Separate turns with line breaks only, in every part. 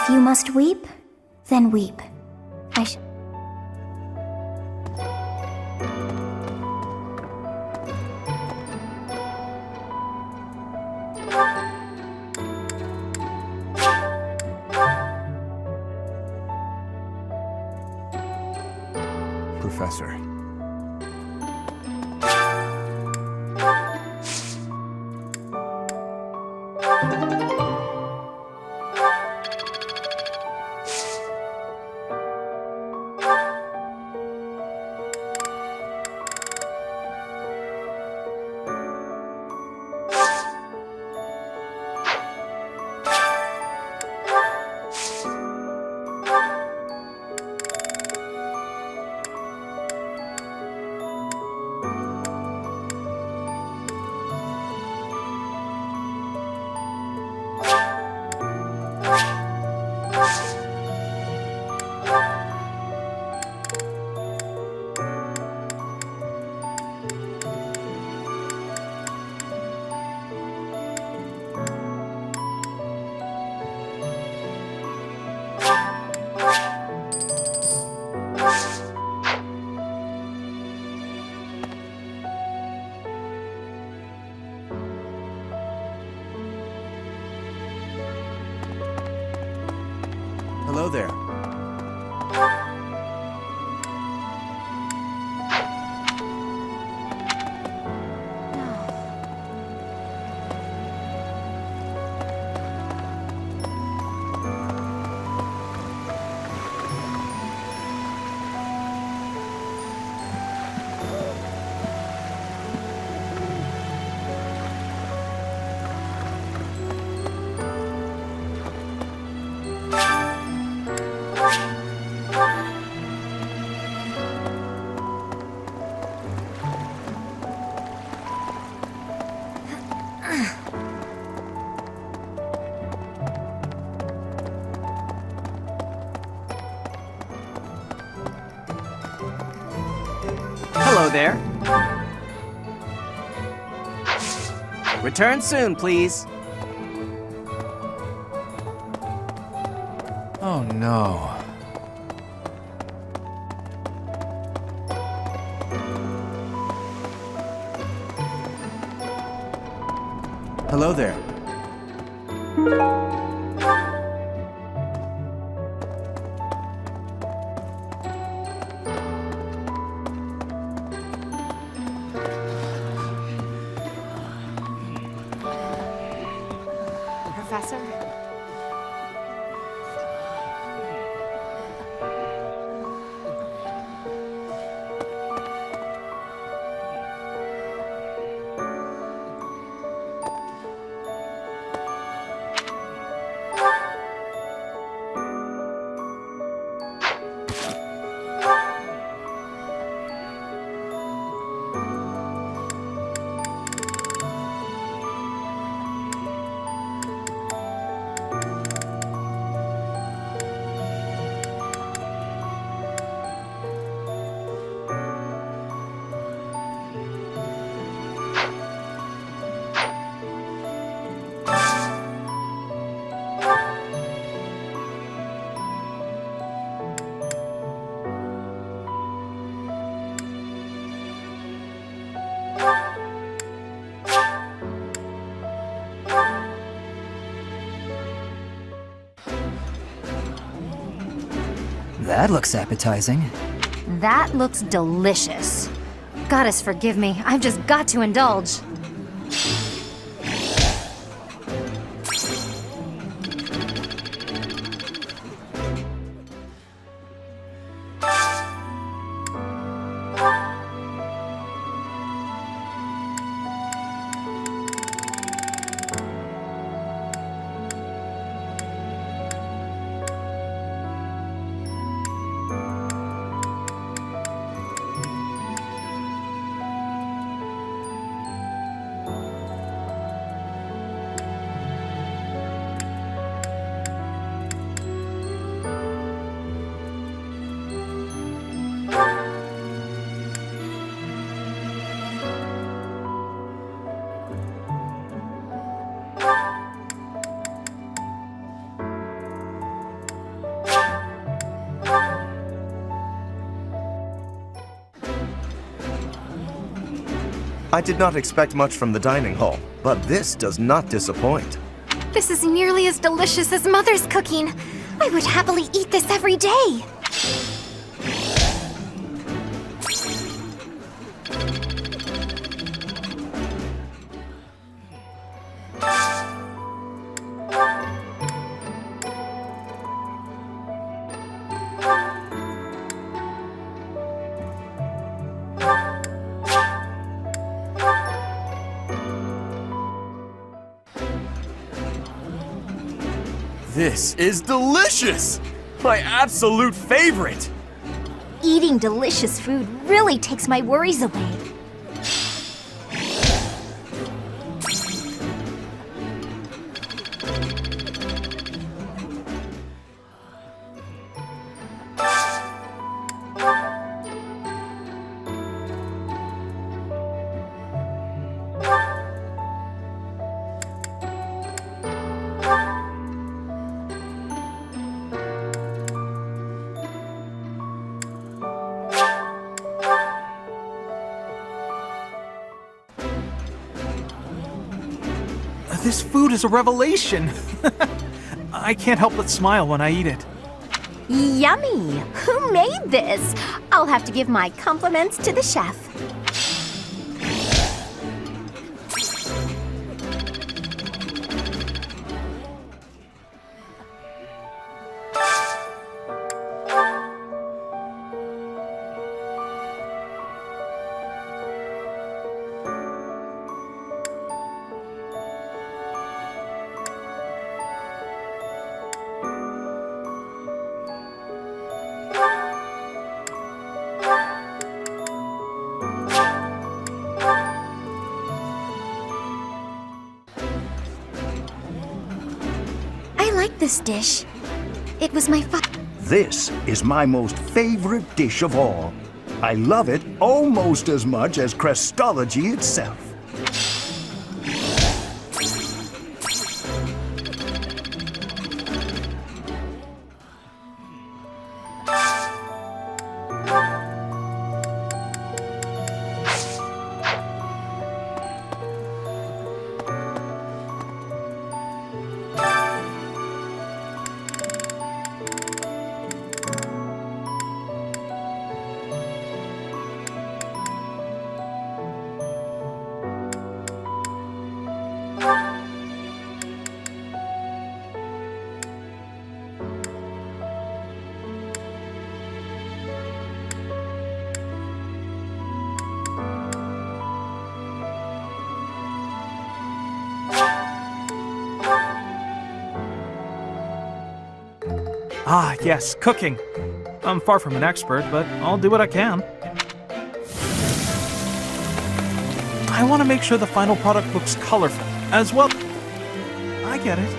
If you must weep, then weep. I sh-
Professor. Hello there.
Hello there. Return soon, please.
Oh no. Hello there.
Professor?
That looks appetizing.
That looks delicious. Goddess forgive me, I've just got to indulge.
I did not expect much from the dining hall, but this does not disappoint.
This is nearly as delicious as Mother's cooking. I would happily eat this every day.
This is delicious! My absolute favorite!
Eating delicious food really takes my worries away.
This food is a revelation. I can't help but smile when I eat it.
Yummy! Who made this? I'll have to give my compliments to the chef. This dish. It was my
This is my most favorite dish of all. I love it almost as much as Crestology itself.
Ah, yes, cooking. I'm far from an expert, but I'll do what I can. I want to make sure the final product looks colorful, as well. I get it.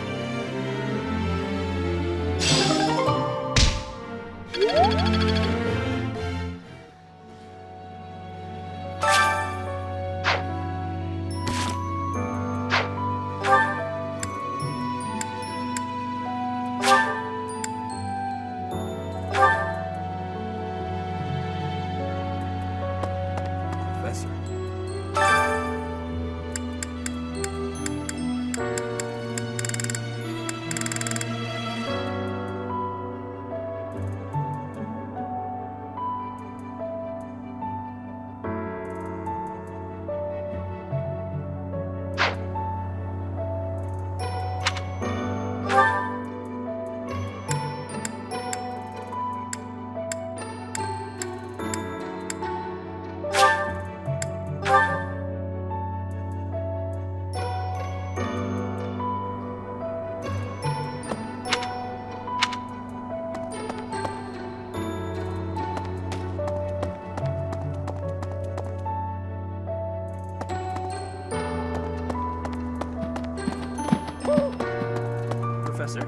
Professor?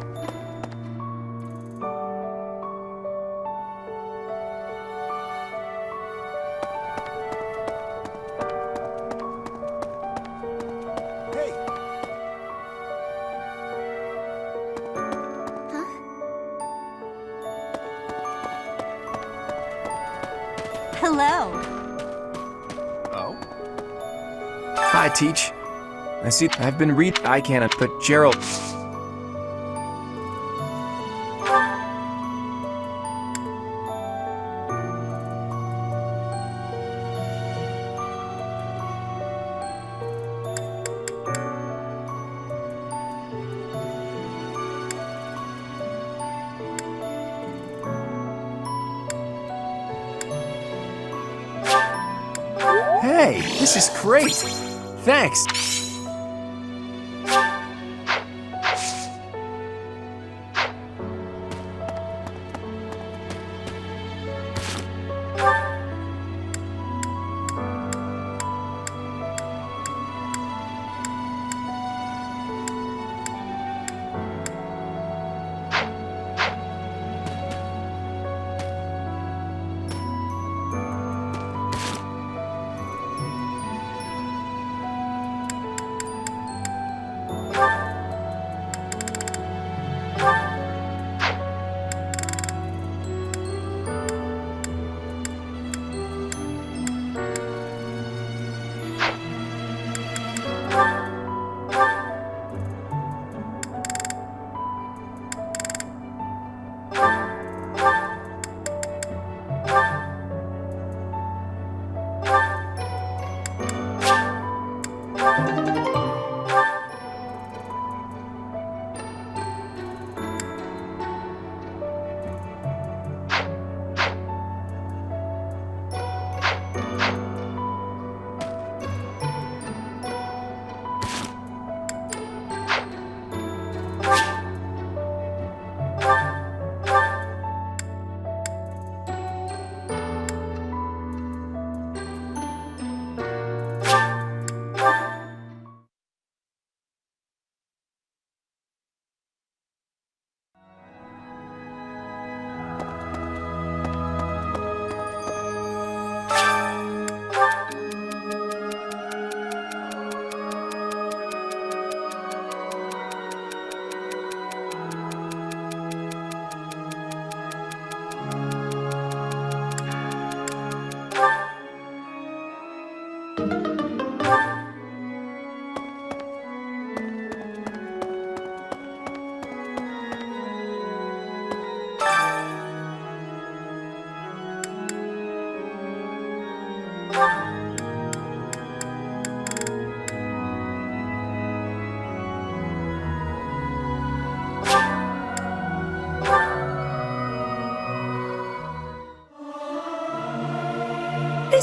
Hello.
Oh? Hi, Teach. I see I've been I can't, but Gerald... Hey, this is great! Thanks!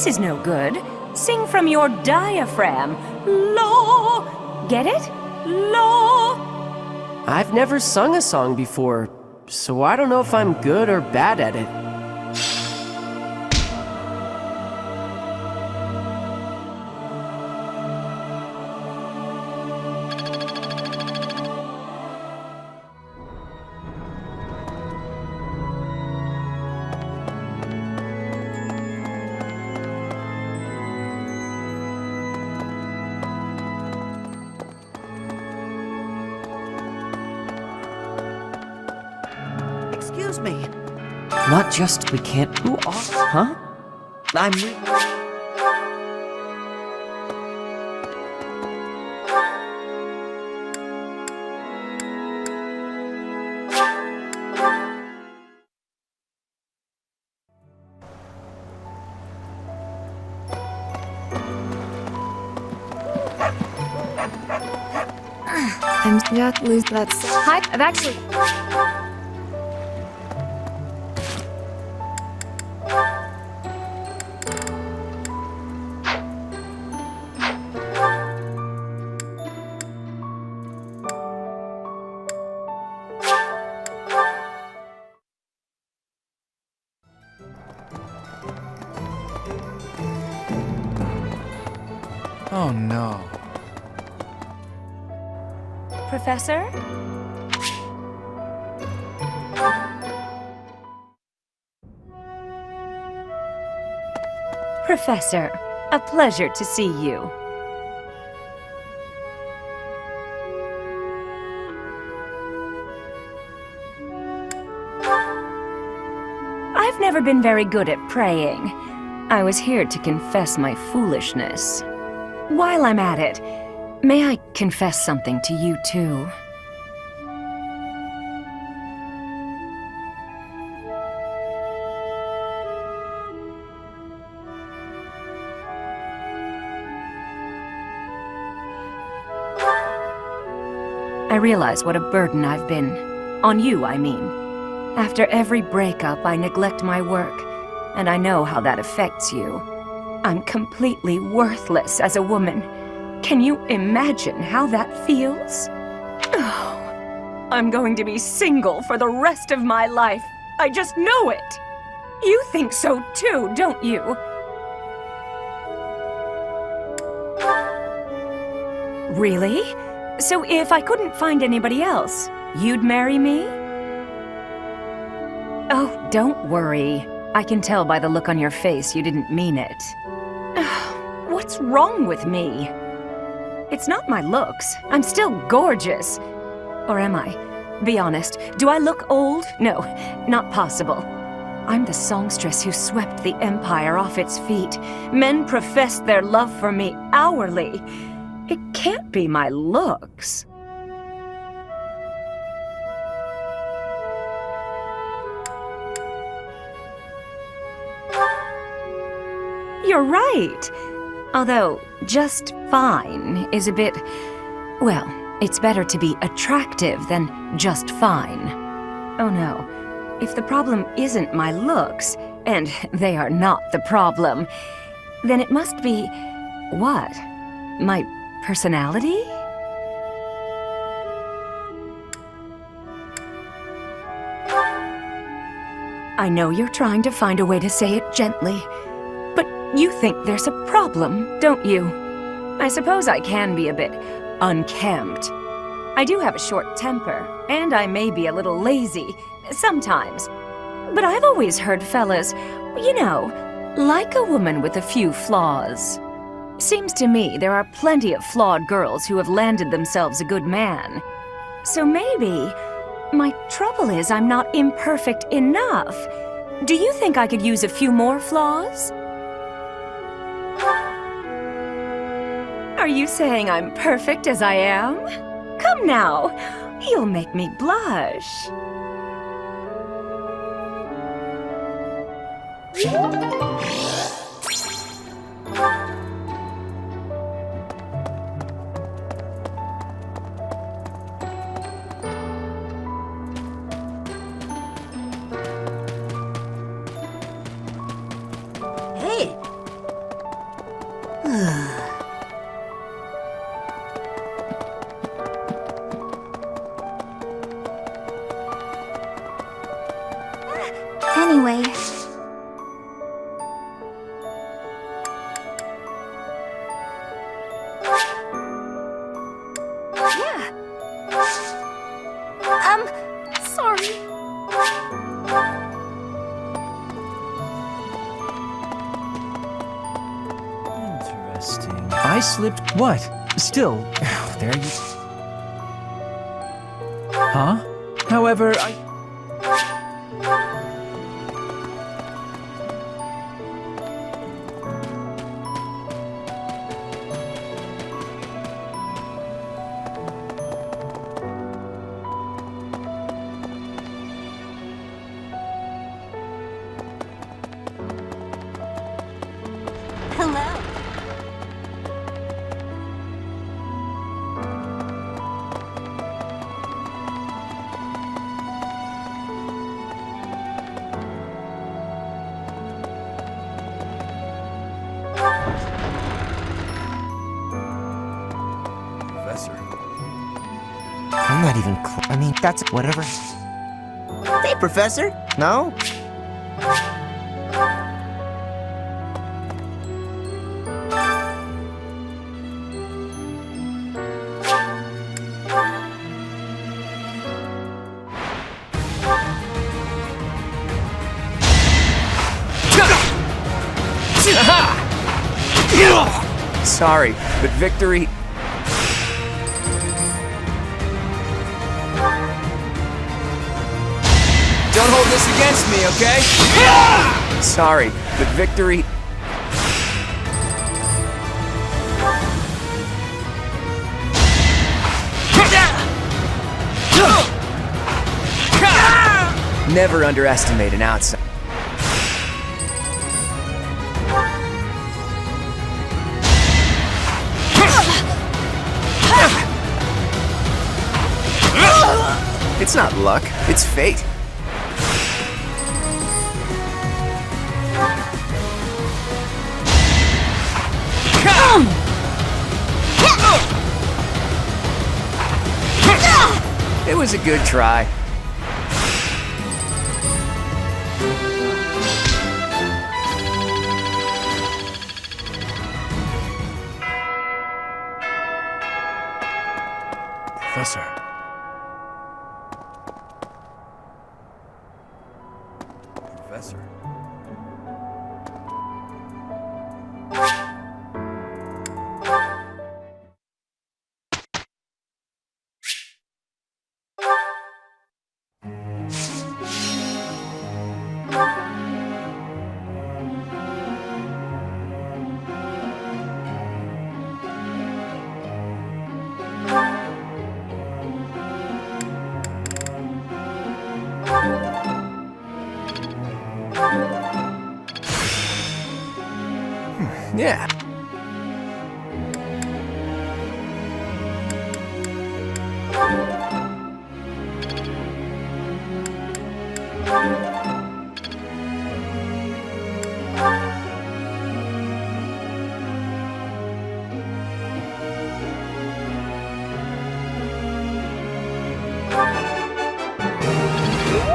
This is no good. Sing from your diaphragm. Law. Get it? Law.
I've never sung a song before, so I don't know if I'm good or bad at it.
Excuse me. Not just we can't. Who are? Huh? I'm.
I'm just lose that.
Hi, I've actually...
Oh no.
Professor? Professor, a pleasure to see you. I've never been very good at praying. I was here to confess my foolishness. while I'm at it, may I confess something to you too? I realize what a burden I've been. On you, I mean. After every breakup, I neglect my work, and I know how that affects you. I'm completely worthless as a woman. Can you imagine how that feels? Oh, I'm going to be single for the rest of my life. I just know it. You think so too, don't you? Really? So if I couldn't find anybody else, you'd marry me? Oh, don't worry. I can tell by the look on your face you didn't mean it. What's wrong with me? It's not my looks. I'm still gorgeous. Or am I? Be honest, do I look old? No, not possible. I'm the songstress who swept the Empire off its feet. Men professed their love for me hourly. It can't be my looks. You're right. Although, just fine is a bit... Well, it's better to be attractive than just fine. Oh no. If the problem isn't my looks, and they are not the problem, then it must be... what? My personality? I know you're trying to find a way to say it gently, but you think there's a problem, don't you? I suppose I can be a bit unkempt. I do have a short temper, and I may be a little lazy, sometimes. But I've always heard fellas, you know, like a woman with a few flaws. Seems to me there are plenty of flawed girls who have landed themselves a good man. So maybe my trouble is I'm not imperfect enough. Do you think I could use a few more flaws? Are you saying I'm perfect as I am? Come now, you'll make me blush.
Hey!
Anyway,
Sorry.
Interesting. I slipped. What? Still, there you. Huh? However, I.
hello.
Professor.
I'm not even I mean, that's whatever.
Hey, Professor. No?
Sorry, but victory. Don't hold this against me, okay? Sorry, but victory. Never underestimate an outside. It's not luck, it's fate. It was a good try.
Professor.
Professor. Yeah.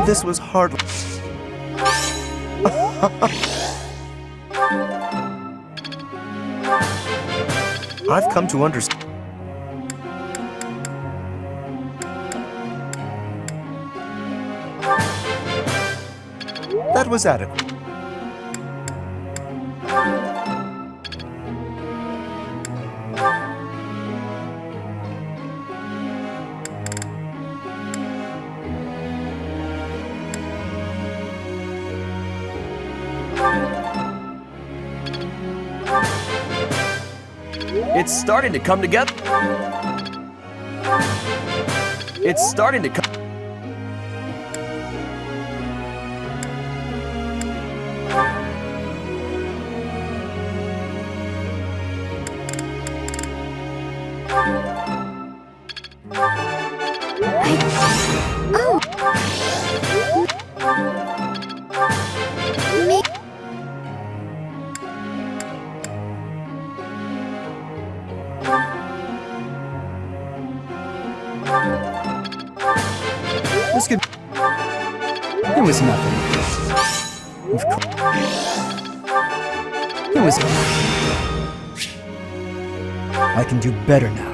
This was hard. I've come to understand. That was adequate.
It's starting to come together. It's starting to come.
This could... It was nothing. Of course. It was... I can do better now.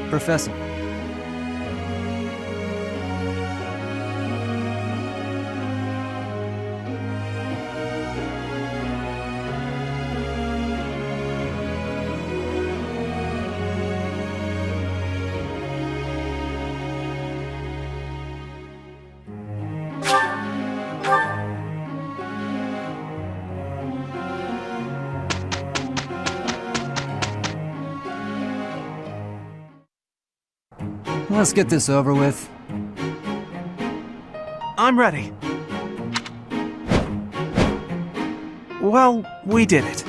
Professor. Let's get this over with.
I'm ready. Well, we did it.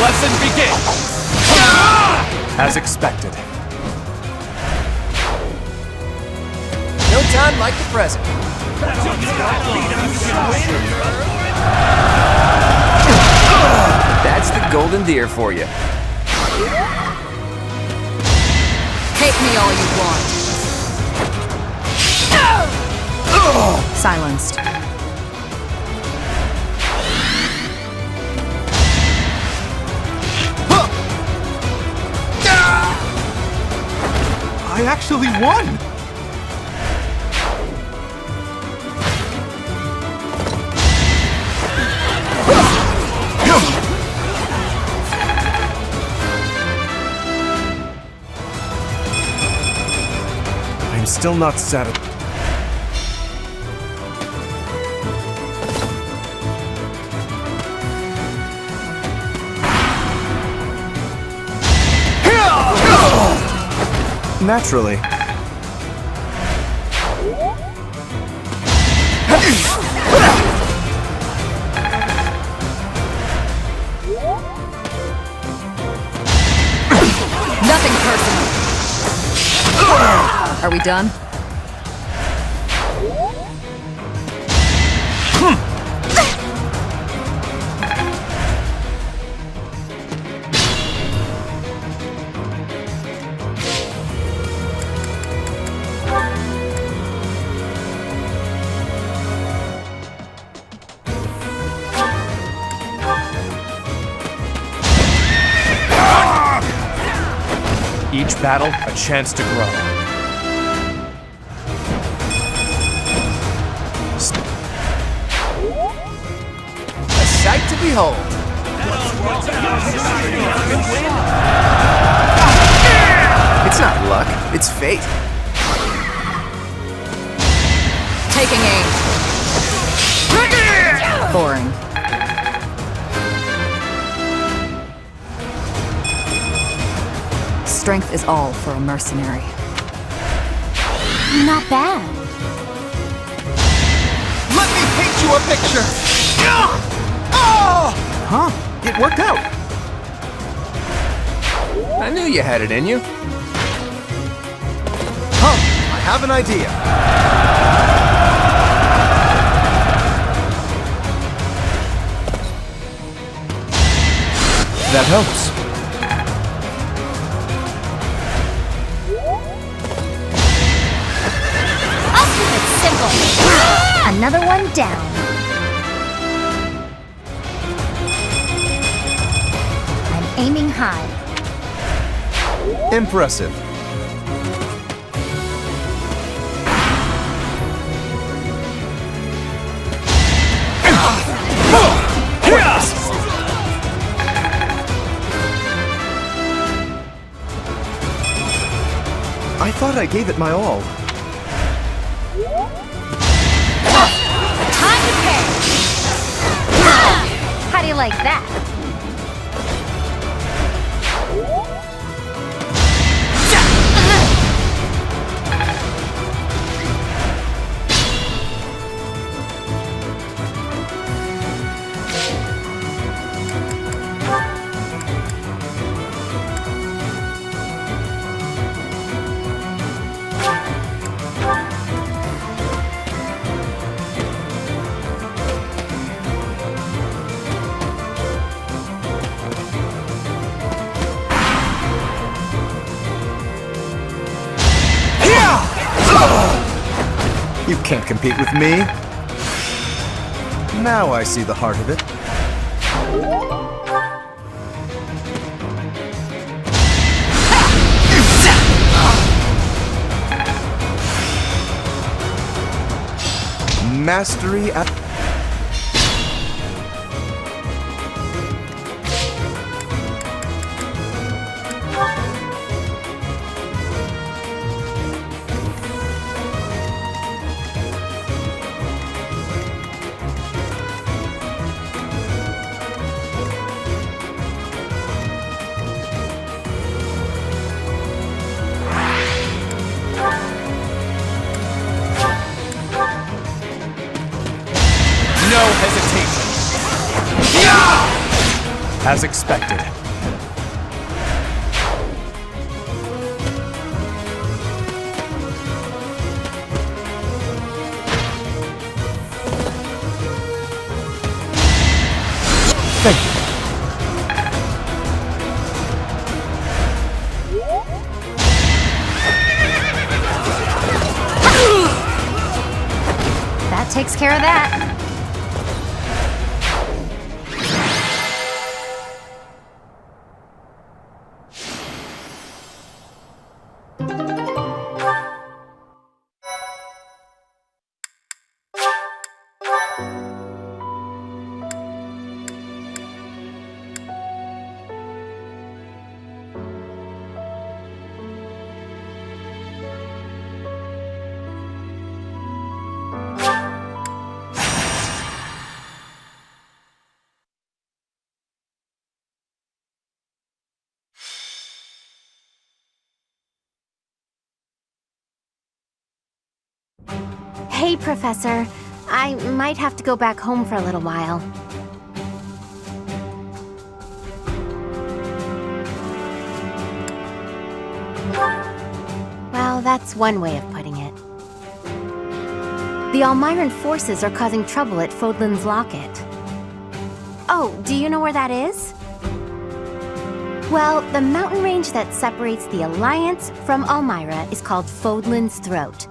Lesson begins! As expected.
No time like the present.
That's the golden deer for you.
Hate me all you want. Silenced.
I actually won!
I'm still not satisfied. Naturally.
Nothing personal. Are we done?
Each battle, a chance to grow.
A sight to behold.
It's not luck, it's fate.
Taking aim. Boring. Strength is all for a mercenary. Not bad.
Let me paint you a picture! Huh? It worked out!
I knew you had it in you.
I have an idea.
That helps.
I'll keep it simple. Another one down. I'm aiming high.
Impressive. thought I gave it my all.
Time to pay! How do you like that?
You can't compete with me. Now I see the heart of it. Mastery at...
No hesitation. As expected. Thank you.
That takes care of that. Hey, Professor. I might have to go back home for a little while. Well, that's one way of putting it. The Almiran forces are causing trouble at Fódlan's locket. Oh, do you know where that is? Well, the mountain range that separates the Alliance from Almira is called Fódlan's Throat.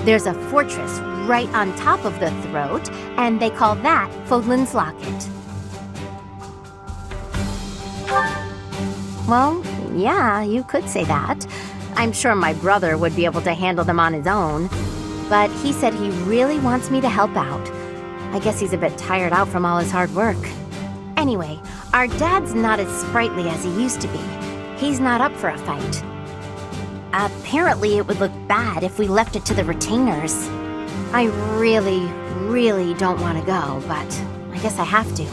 There's a fortress right on top of the throat, and they call that Fódlan's Locket. Well, yeah, you could say that. I'm sure my brother would be able to handle them on his own. But he said he really wants me to help out. I guess he's a bit tired out from all his hard work. Anyway, our dad's not as sprightly as he used to be. He's not up for a fight. Apparently it would look bad if we left it to the retainers. I really don't want to go, but I guess I have to.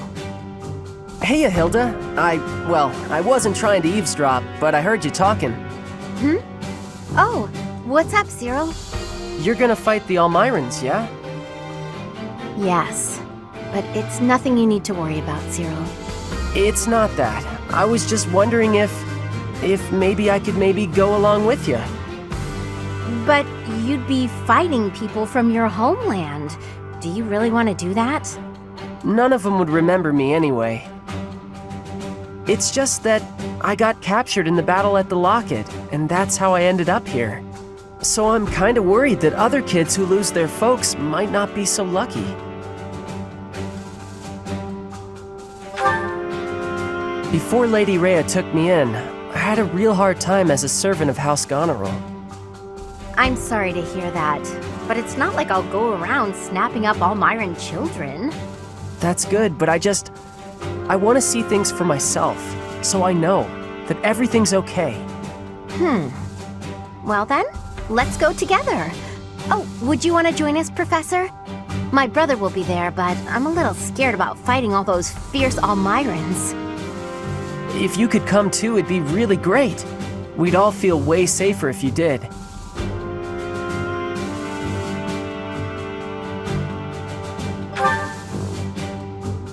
Hey, Hilda. I wasn't trying to eavesdrop, but I heard you talking.
Oh, what's up, Cyril?
You're gonna fight the Almirans, yeah?
Yes, but it's nothing you need to worry about, Cyril.
It's not that. I was just wondering if maybe I could go along with you.
But you'd be fighting people from your homeland. Do you really want to do that?
None of them would remember me anyway. It's just that I got captured in the battle at the Locket, and that's how I ended up here. So I'm kinda worried that other kids who lose their folks might not be so lucky. Before Lady Rhea took me in, I had a real hard time as a servant of House Goneril.
I'm sorry to hear that, but it's not like I'll go around snapping up Almiran children.
That's good, but I want to see things for myself, so I know that everything's okay.
Well then, let's go together. Oh, would you want to join us, Professor? My brother will be there, but I'm a little scared about fighting all those fierce Almirans.
If you could come too, it'd be really great. We'd all feel way safer if you did.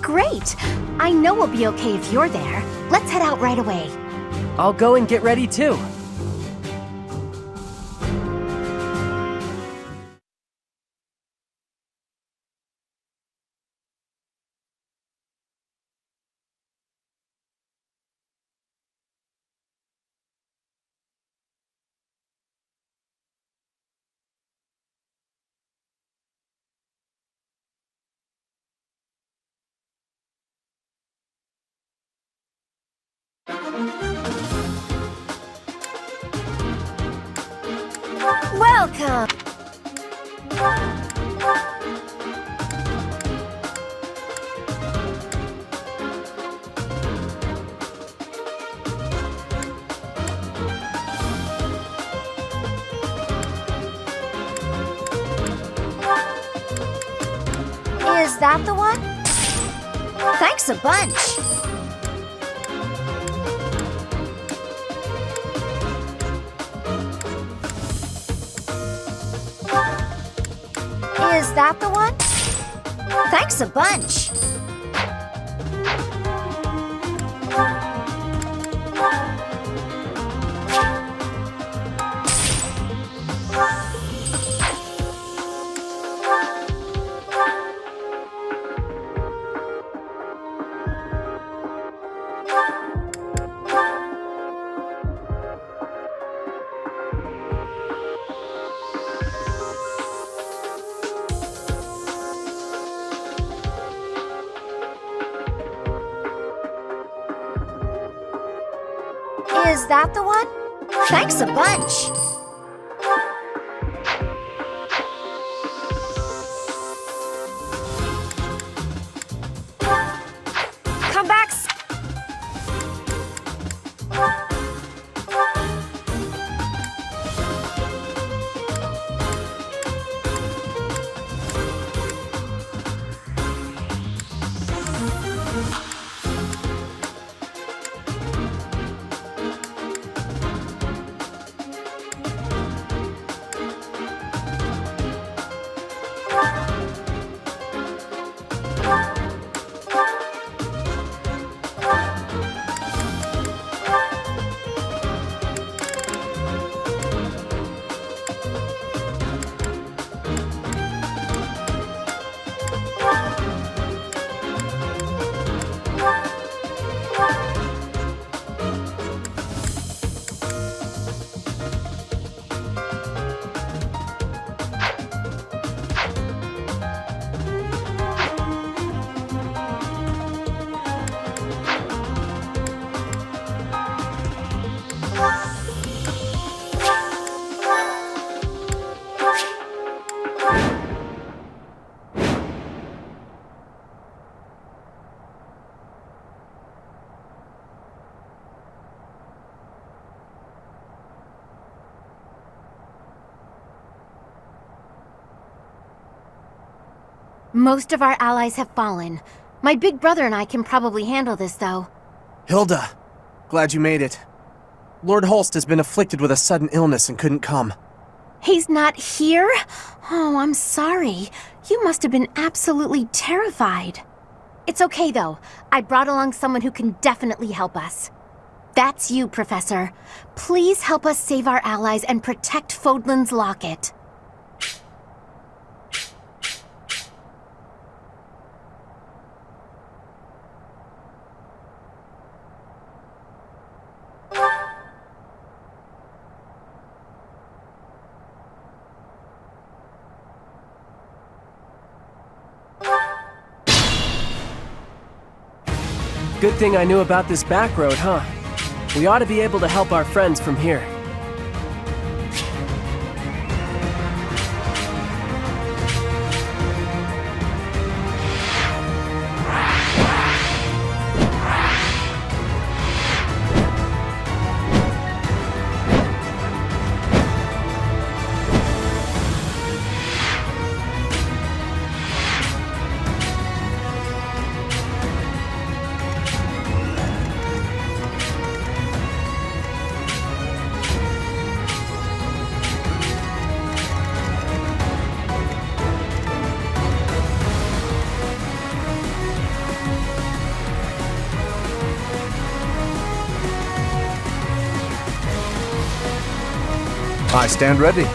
Great! I know we'll be okay if you're there. Let's head out right away.
I'll go and get ready too.
Welcome! Is that the one? Thanks a bunch! Is that the one? Thanks a bunch! Is that the one? Thanks a bunch! Come back! Most of our allies have fallen. My big brother and I can probably handle this, though.
Hilda, glad you made it. Lord Holst has been afflicted with a sudden illness and couldn't come.
He's not here? Oh, I'm sorry. You must have been absolutely terrified. It's okay, though. I brought along someone who can definitely help us. That's you, Professor. Please help us save our allies and protect Fódlan's locket.
Good thing I knew about this back road, huh? We ought to be able to help our friends from here.
I stand ready.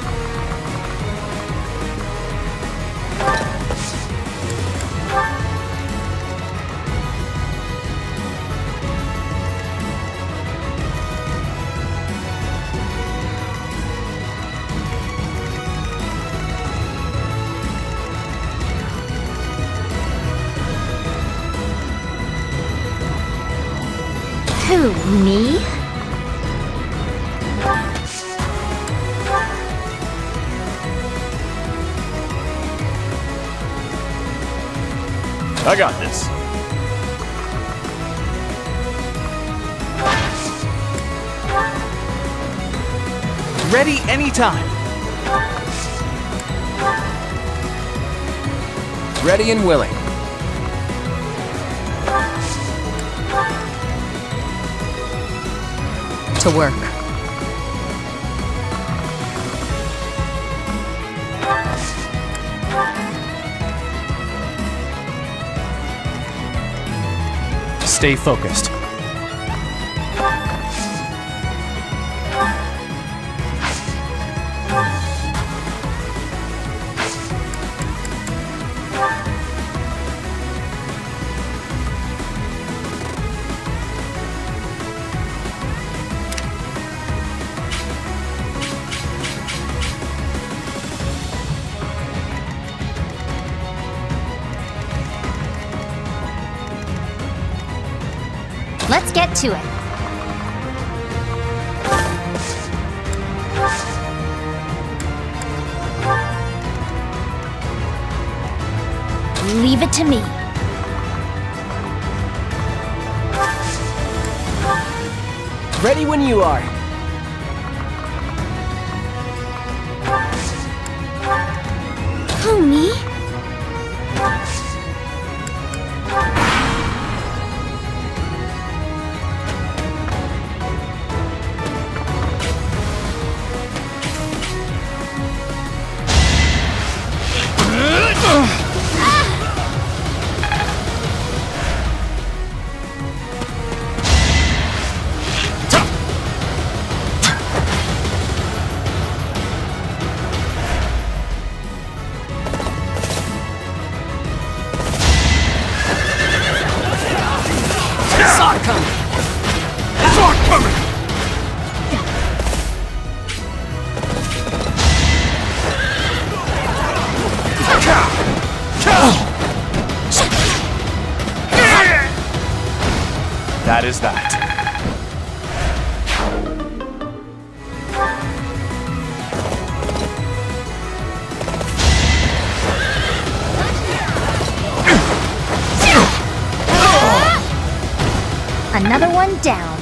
Who, me?
I got this.
Ready anytime.
Ready and willing.
To work.
Stay focused.
Let's get to it. Leave it to me.
Ready when you are.
Who, me?
That is that.
Another one down.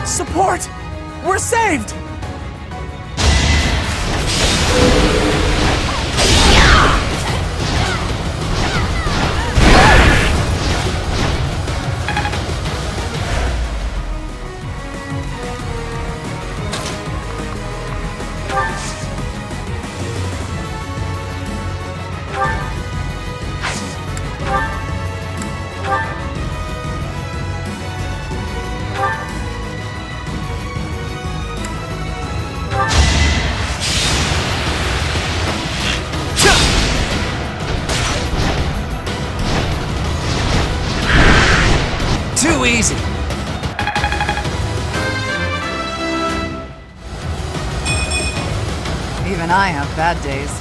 Support! We're saved!
Even I have bad days.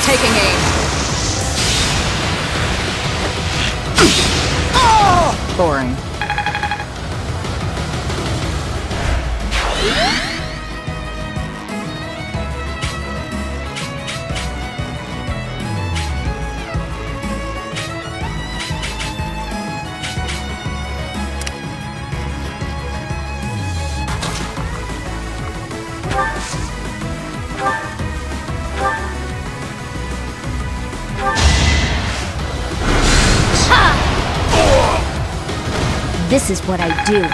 Taking aim. Boring.
This is what I do.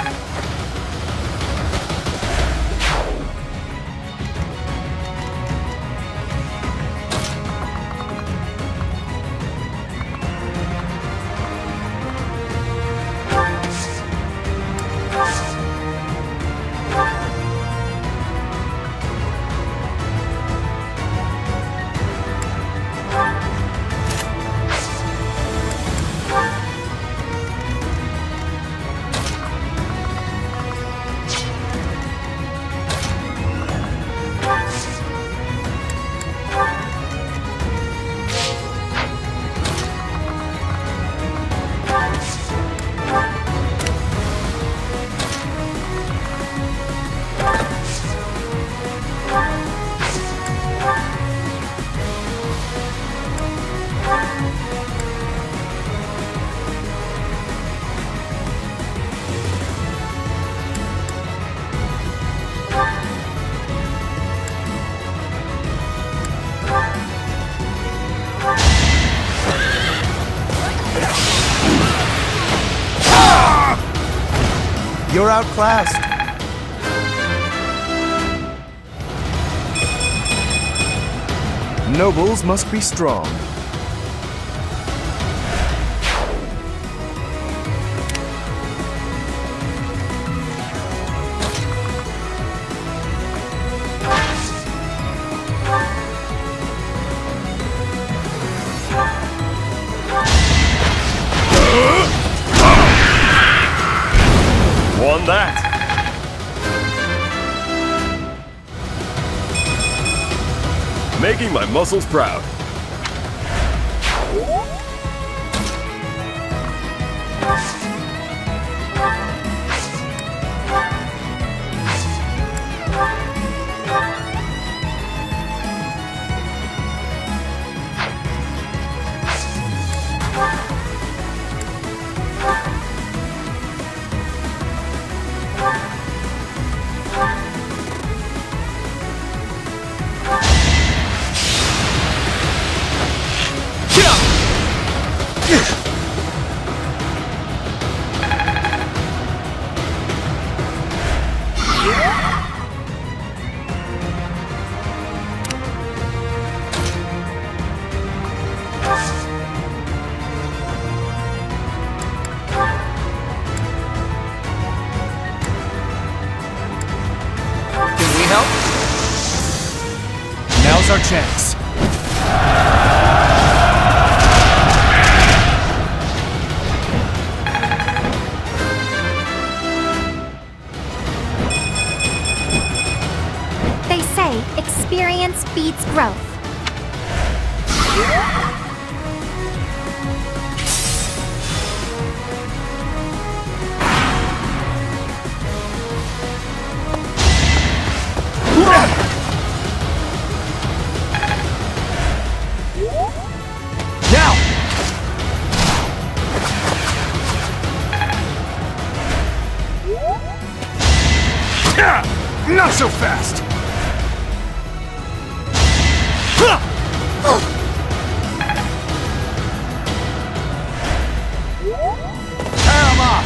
You're outclassed.
Nobles must be strong. Won that. Making my muscles proud.
Now's our chance.
They say experience beats growth.
Not so fast! Tear 'em off!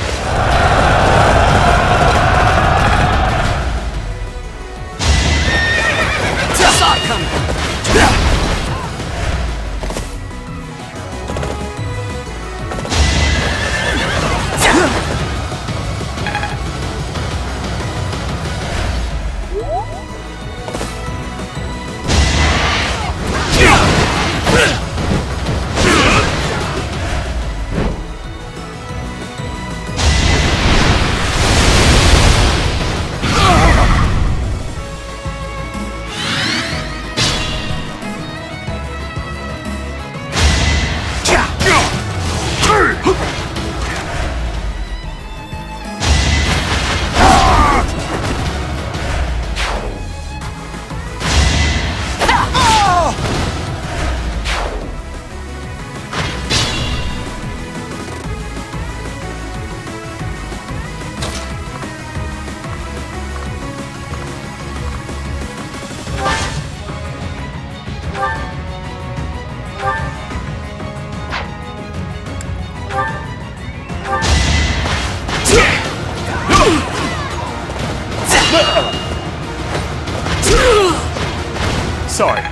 Sorry,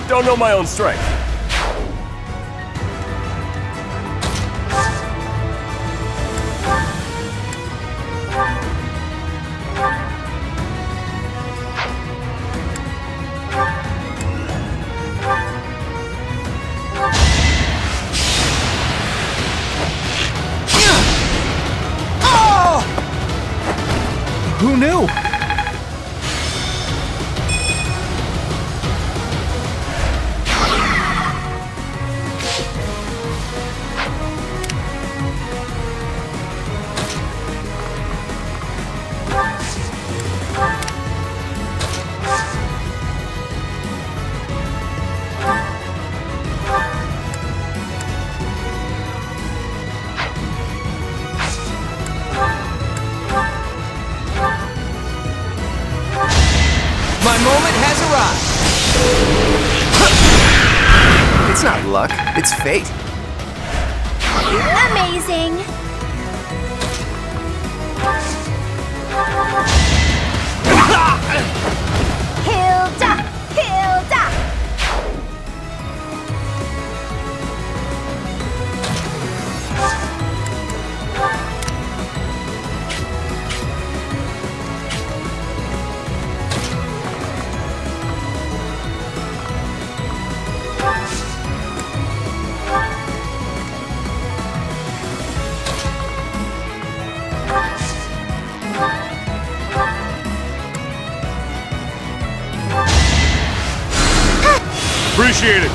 don't know my own strength.
Who knew?
My moment has arrived. It's not luck, it's fate.
Amazing! Hilda! Hilda!
Appreciate it.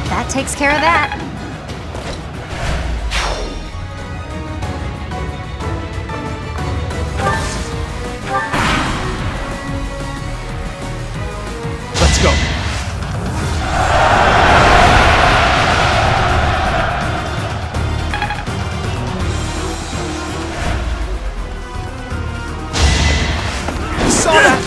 That takes care of that.
Let's go.
Saw that!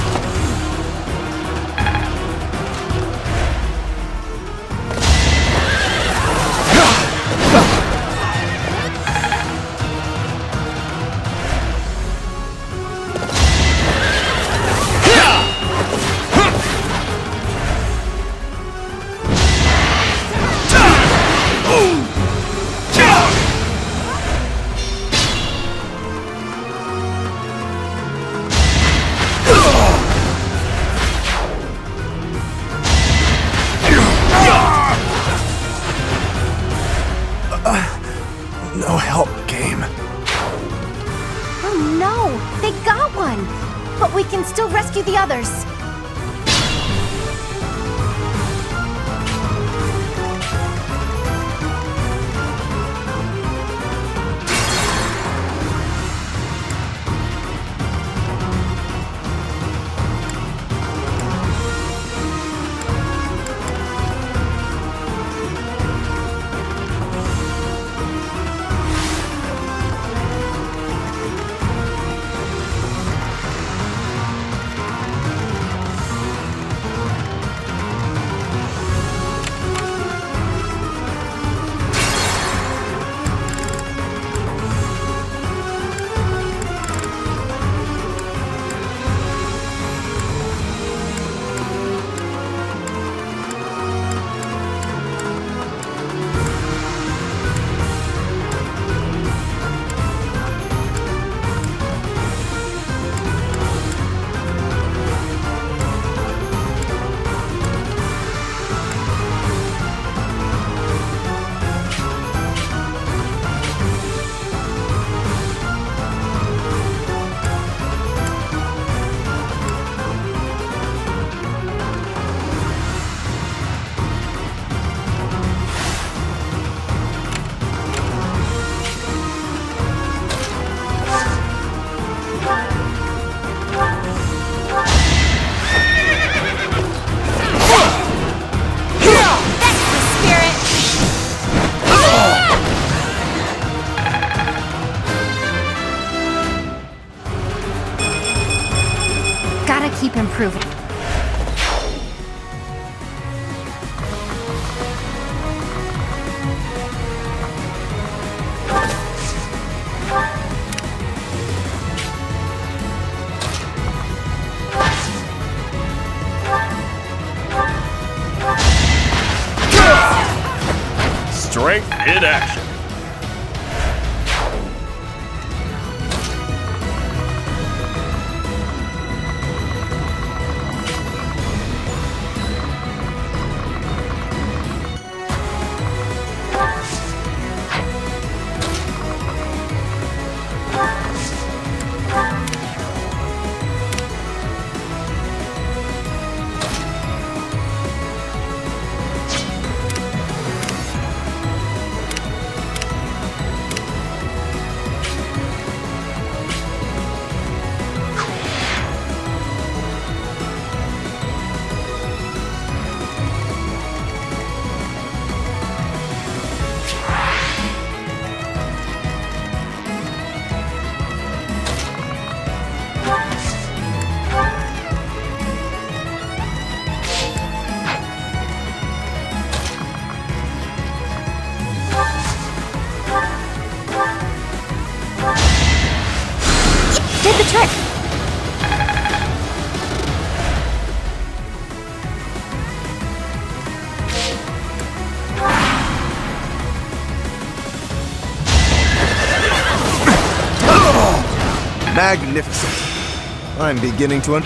No help, game.
Oh no! They got one! But we can still rescue the others.
Strength in action.
Did the trick!
Magnificent. I'm beginning to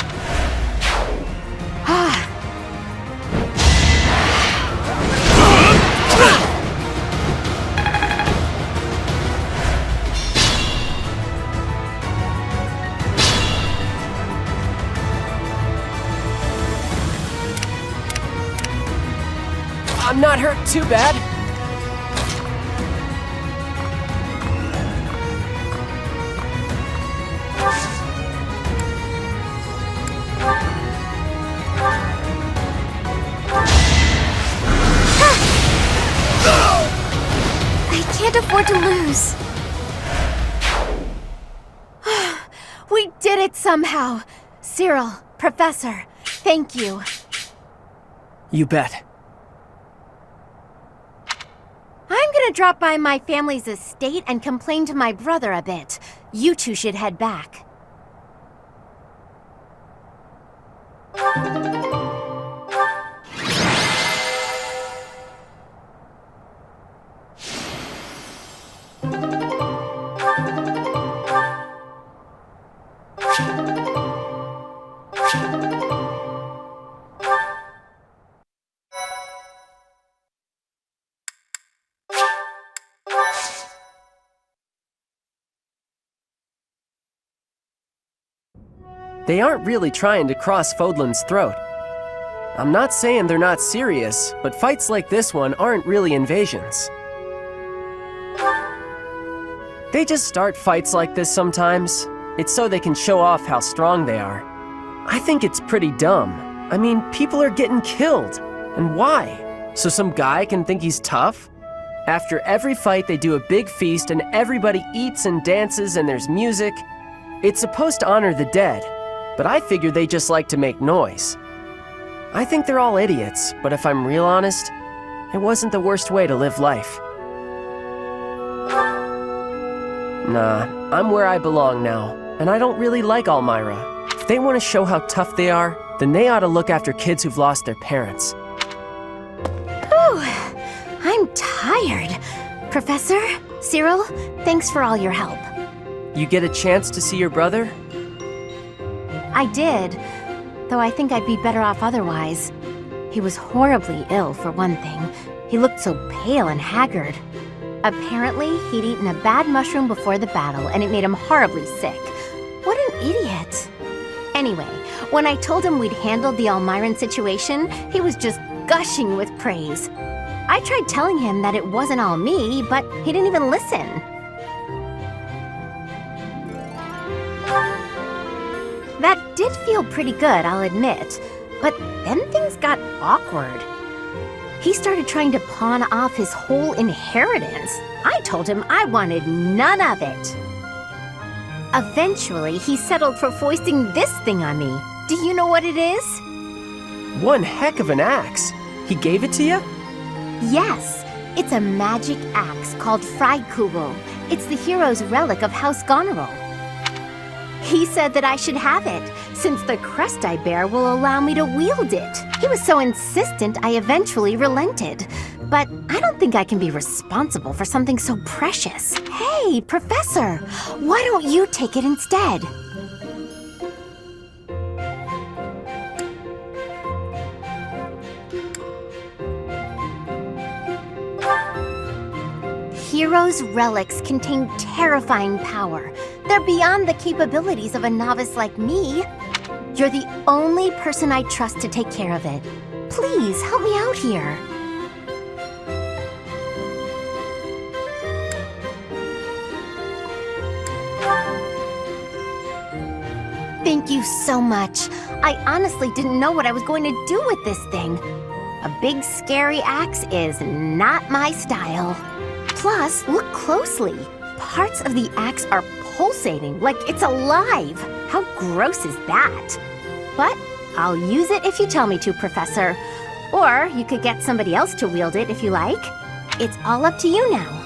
I'm not hurt too bad.
I can't afford to lose. We did it somehow. Cyril, Professor, thank you.
You bet.
I'm gonna drop by my family's estate and complain to my brother a bit. You two should head back.
They aren't really trying to cross Fódlan's throat. I'm not saying they're not serious, but fights like this one aren't really invasions. They just start fights like this sometimes. It's so they can show off how strong they are. I think it's pretty dumb. I mean, people are getting killed. And why? So some guy can think he's tough? After every fight, they do a big feast and everybody eats and dances and there's music. It's supposed to honor the dead, but I figure they just like to make noise. I think they're all idiots, but if I'm real honest, it wasn't the worst way to live life. Nah, I'm where I belong now, and I don't really like Almyra. If they want to show how tough they are, then they ought to look after kids who've lost their parents.
Whew, I'm tired. Professor, Cyril, thanks for all your help.
You get a chance to see your brother?
I did, though I think I'd be better off otherwise. He was horribly ill, for one thing. He looked so pale and haggard. Apparently, he'd eaten a bad mushroom before the battle, and it made him horribly sick. What an idiot. Anyway, when I told him we'd handled the Almyran situation, he was just gushing with praise. I tried telling him that it wasn't all me, but he didn't even listen. That did feel pretty good, I'll admit, but then things got awkward. He started trying to pawn off his whole inheritance. I told him I wanted none of it. Eventually, he settled for foisting this thing on me. Do you know what it is?
One heck of an axe. He gave it to you?
Yes, it's a magic axe called Freikugel. It's the hero's relic of House Goneril. He said that I should have it, since the crest I bear will allow me to wield it. He was so insistent I eventually relented. But I don't think I can be responsible for something so precious. Hey, Professor, why don't you take it instead? Heroes' relics contain terrifying power. They're beyond the capabilities of a novice like me. You're the only person I trust to take care of it. Please, help me out here. Thank you so much. I honestly didn't know what I was going to do with this thing. A big, scary axe is not my style. Plus, look closely. Parts of the axe are pulsating like it's alive. How gross is that? But I'll use it if you tell me to, Professor. Or you could get somebody else to wield it if you like. It's all up to you now.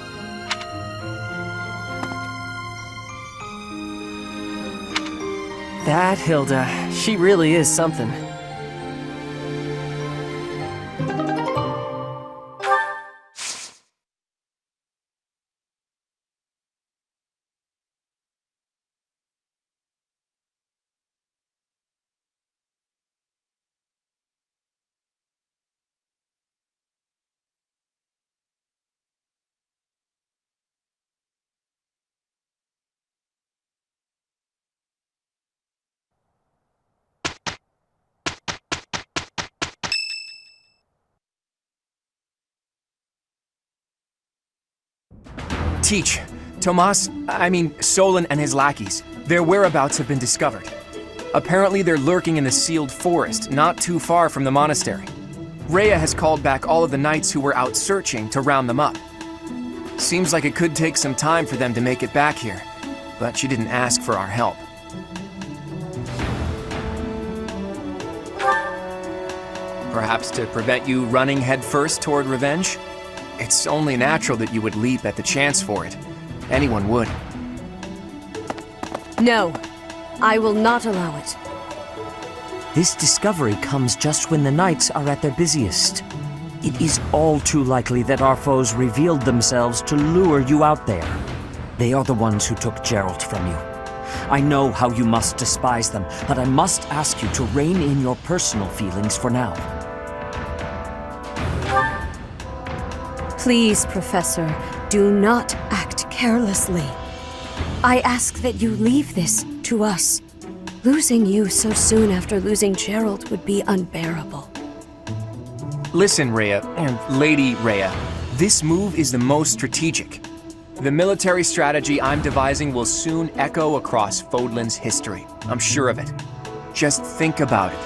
That Hilda, she really is something.
Teach. Solon and his lackeys. Their whereabouts have been discovered. Apparently they're lurking in the sealed forest, not too far from the monastery. Rhea has called back all of the knights who were out searching to round them up. Seems like it could take some time for them to make it back here, but she didn't ask for our help. Perhaps to prevent you running headfirst toward revenge? It's only natural that you would leap at the chance for it. Anyone would.
No, I will not allow it.
This discovery comes just when the knights are at their busiest. It is all too likely that our foes revealed themselves to lure you out there. They are the ones who took Geralt from you. I know how you must despise them, but I must ask you to rein in your personal feelings for now.
Please, Professor, do not act carelessly. I ask that you leave this to us. Losing you so soon after losing Geralt would be unbearable.
Listen, Rhea, and Lady Rhea, this move is the most strategic. The military strategy I'm devising will soon echo across Fódlan's history. I'm sure of it. Just think about it.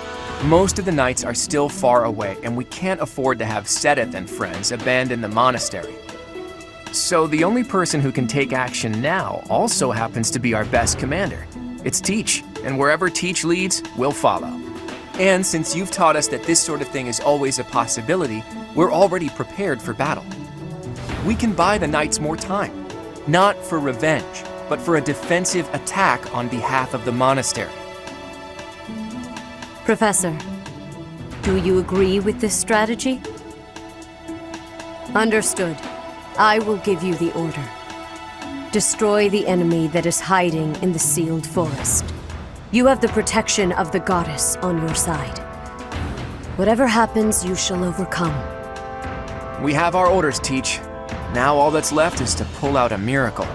Most of the knights are still far away, and we can't afford to have Sothis and friends abandon the monastery. So the only person who can take action now also happens to be our best commander. It's Teach, and wherever Teach leads, we'll follow. And since you've taught us that this sort of thing is always a possibility, we're already prepared for battle. We can buy the knights more time, not for revenge, but for a defensive attack on behalf of the monastery.
Professor, do you agree with this strategy? Understood. I will give you the order. Destroy the enemy that is hiding in the sealed forest. You have the protection of the goddess on your side. Whatever happens, you shall overcome.
We have our orders, Teach. Now all that's left is to pull out a miracle.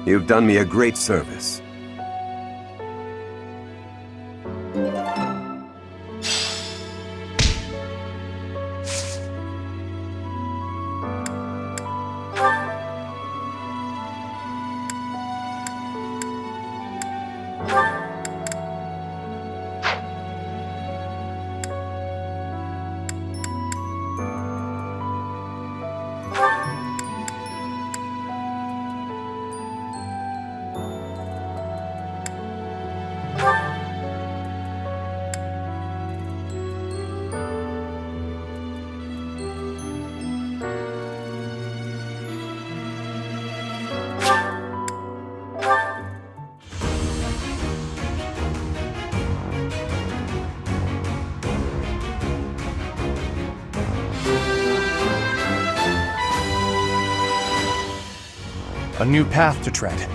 You've done me a great service.
A new path to tread.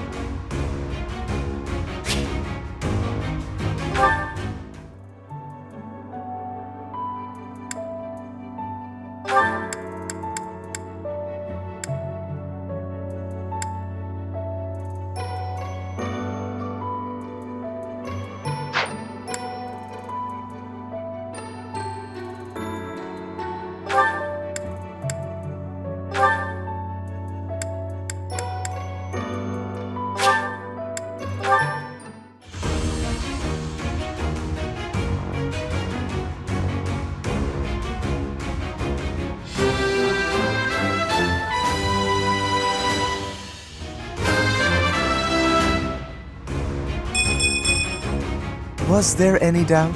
Was there any doubt?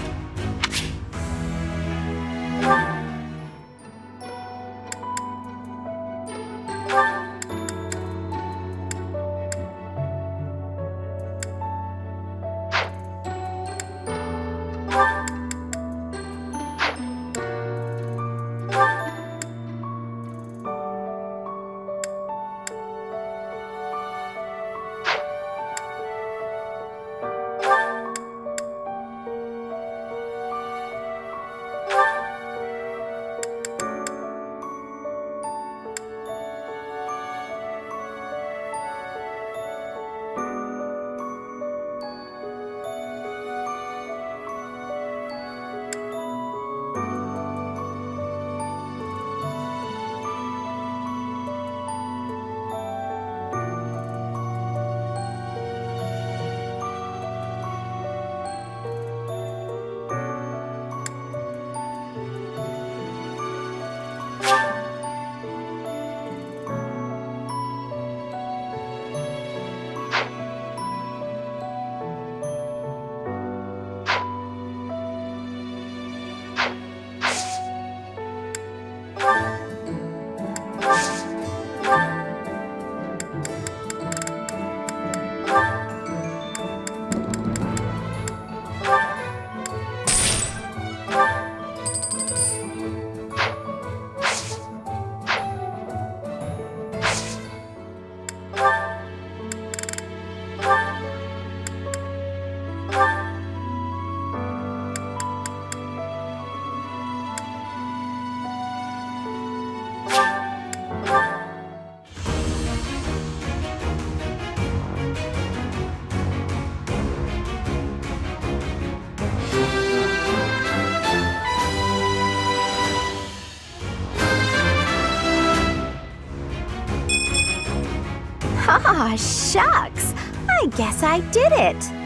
Aw, shucks. I guess I did it.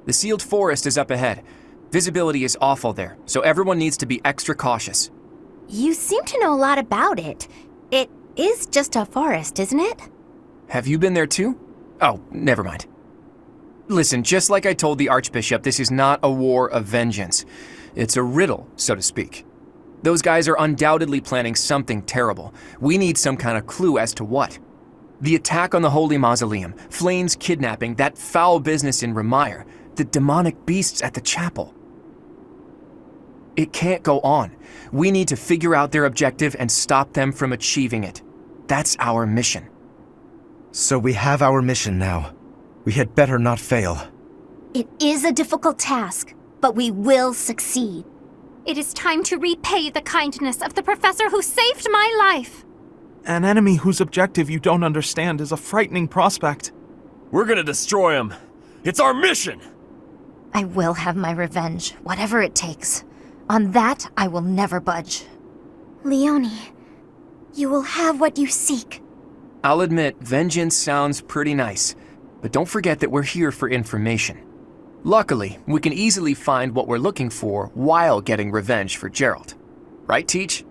The sealed forest is up ahead. Visibility is awful there, so everyone needs to be extra cautious.
You seem to know a lot about it. It is just a forest, isn't it?
Have you been there too? Oh, never mind. Listen, just like I told the Archbishop, this is not a war of vengeance. It's a riddle, so to speak. Those guys are undoubtedly planning something terrible. We need some kind of clue as to what. The attack on the Holy Mausoleum, Flayn's kidnapping, that foul business in Remire, the demonic beasts at the chapel. It can't go on. We need to figure out their objective and stop them from achieving it. That's our mission.
So we have our mission now. We had better not fail.
It is a difficult task, but we will succeed.
It is time to repay the kindness of the professor who saved my life.
An enemy whose objective you don't understand is a frightening prospect.
We're gonna destroy him. It's our mission!
I will have my revenge, whatever it takes. On that, I will never budge. Leonie, you will have what you seek.
I'll admit, vengeance sounds pretty nice, but don't forget that we're here for information. Luckily, we can easily find what we're looking for while getting revenge for Gerald. Right, Teach?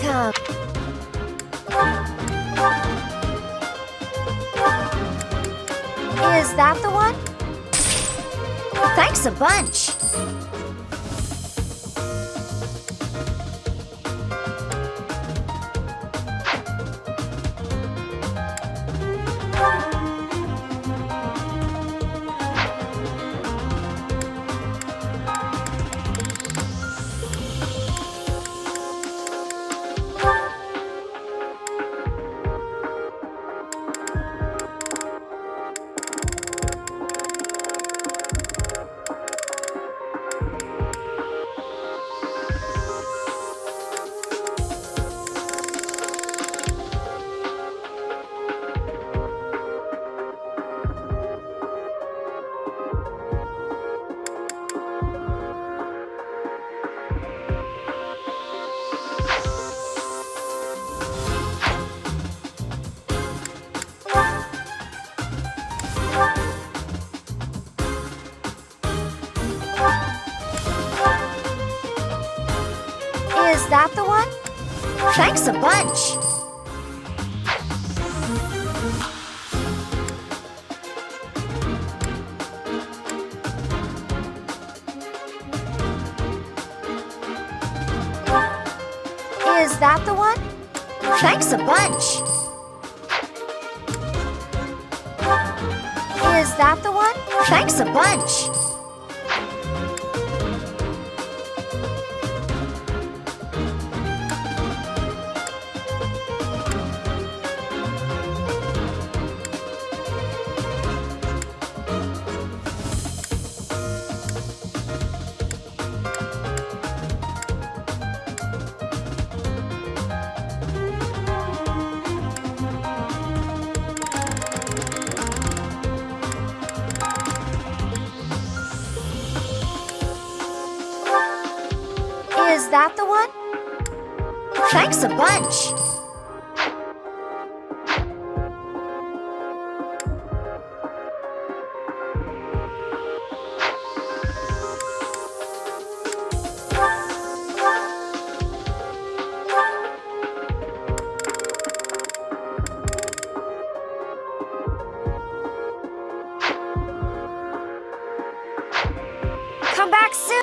welcome. Is that the one? Thanks a bunch. Is that the one? Thanks a bunch. Is that the one? Thanks a bunch. Is that the one? Thanks a bunch. Is that the one? Thanks a bunch. Come back soon.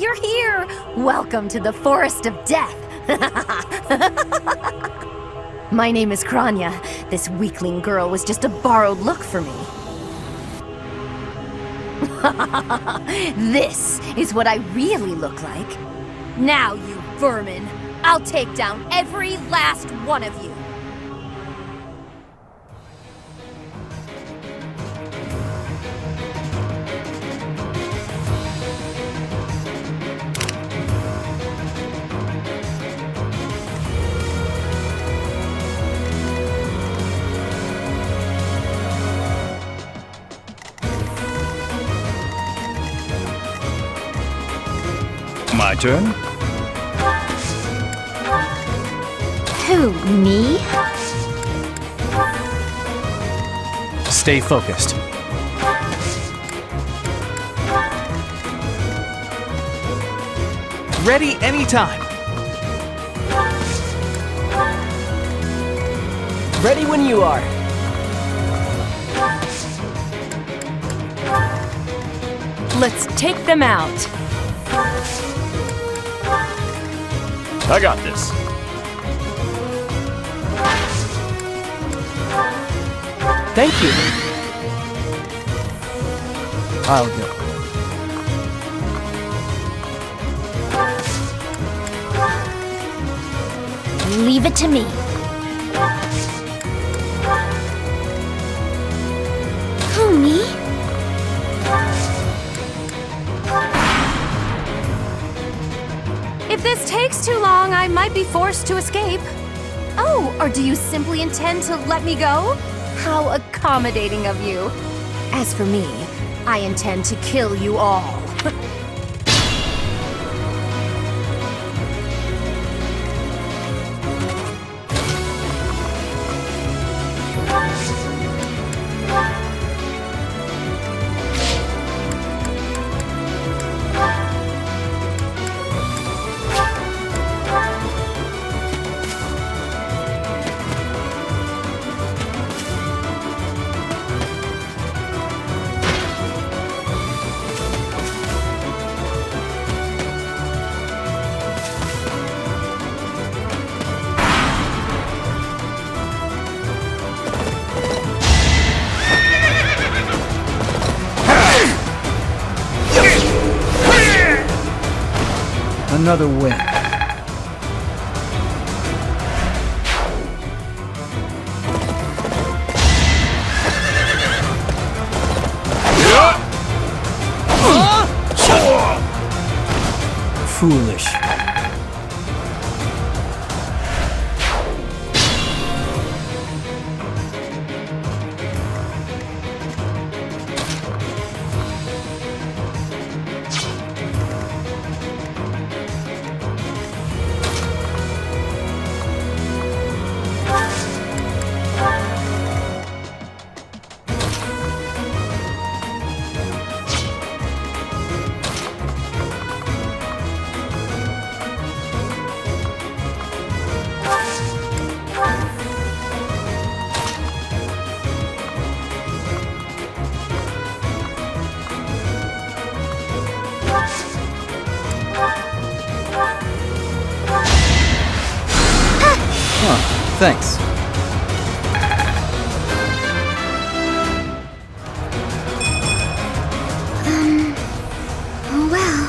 you're here! Welcome to the Forest of Death! My name is Kranya. This weakling girl was just a borrowed look for me. This is what I really look like. Now, you vermin, I'll take down every last one of you.
My turn?
Who, me?
Stay focused. Ready anytime.
Ready when you are.
Let's take them out.
I got this.
Thank you.
I'll go.
Leave it to me. Who, me?
If this takes too long, I might be forced to escape. Oh, or do you simply intend to let me go? How accommodating of you. As for me, I intend to kill you all.
Another win. Foolish. Thanks.
Oh well.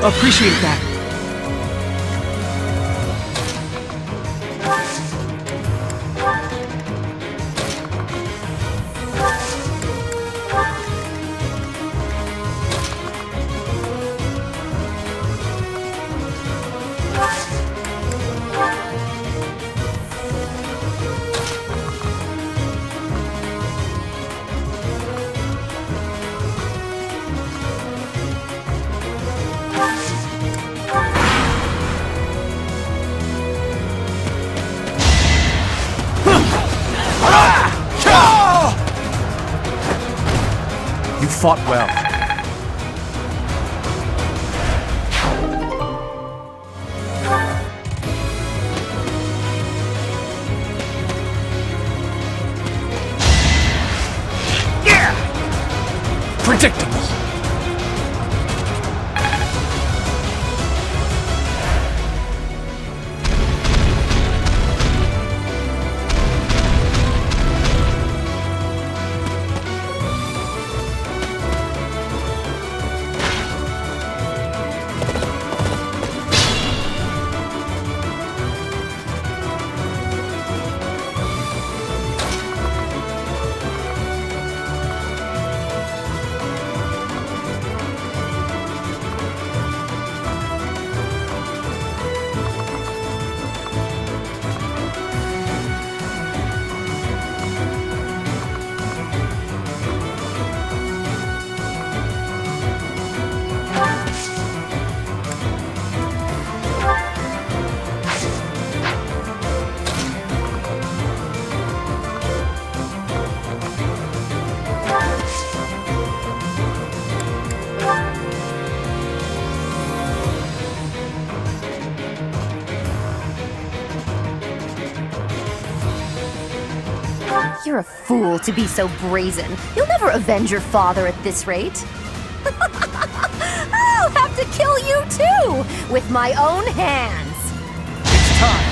appreciate that. You fought well. Predictable.
You're a fool to be so brazen. You'll never avenge your father at this rate. I'll have to kill you too, with my own hands.
It's time.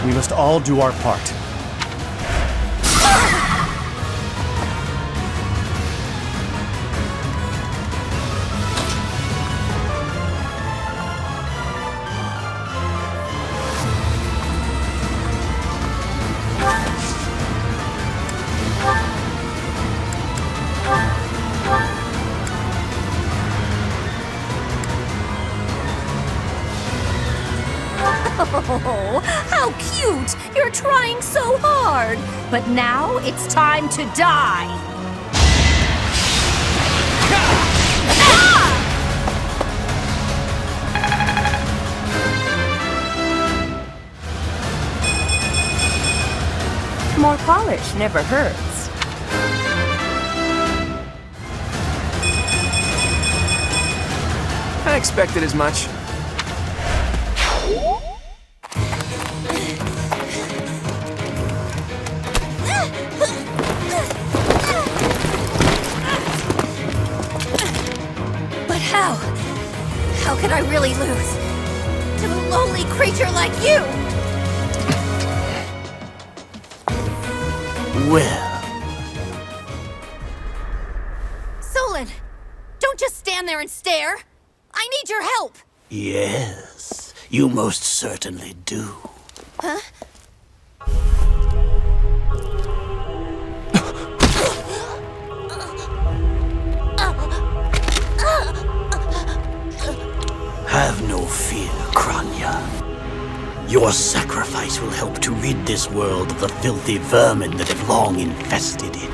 We must all do our part.
Oh, how cute! You're trying so hard! But now it's time to die!
More polish never hurts.
I expected as much.
But how? How could I really lose? To a lowly creature like you!
Well.
Solon! Don't just stand there and stare! I need your help!
Yes, you most certainly do.
Huh?
Have no fear, Kranya. Your sacrifice will help to rid this world of the filthy vermin that have long infested it.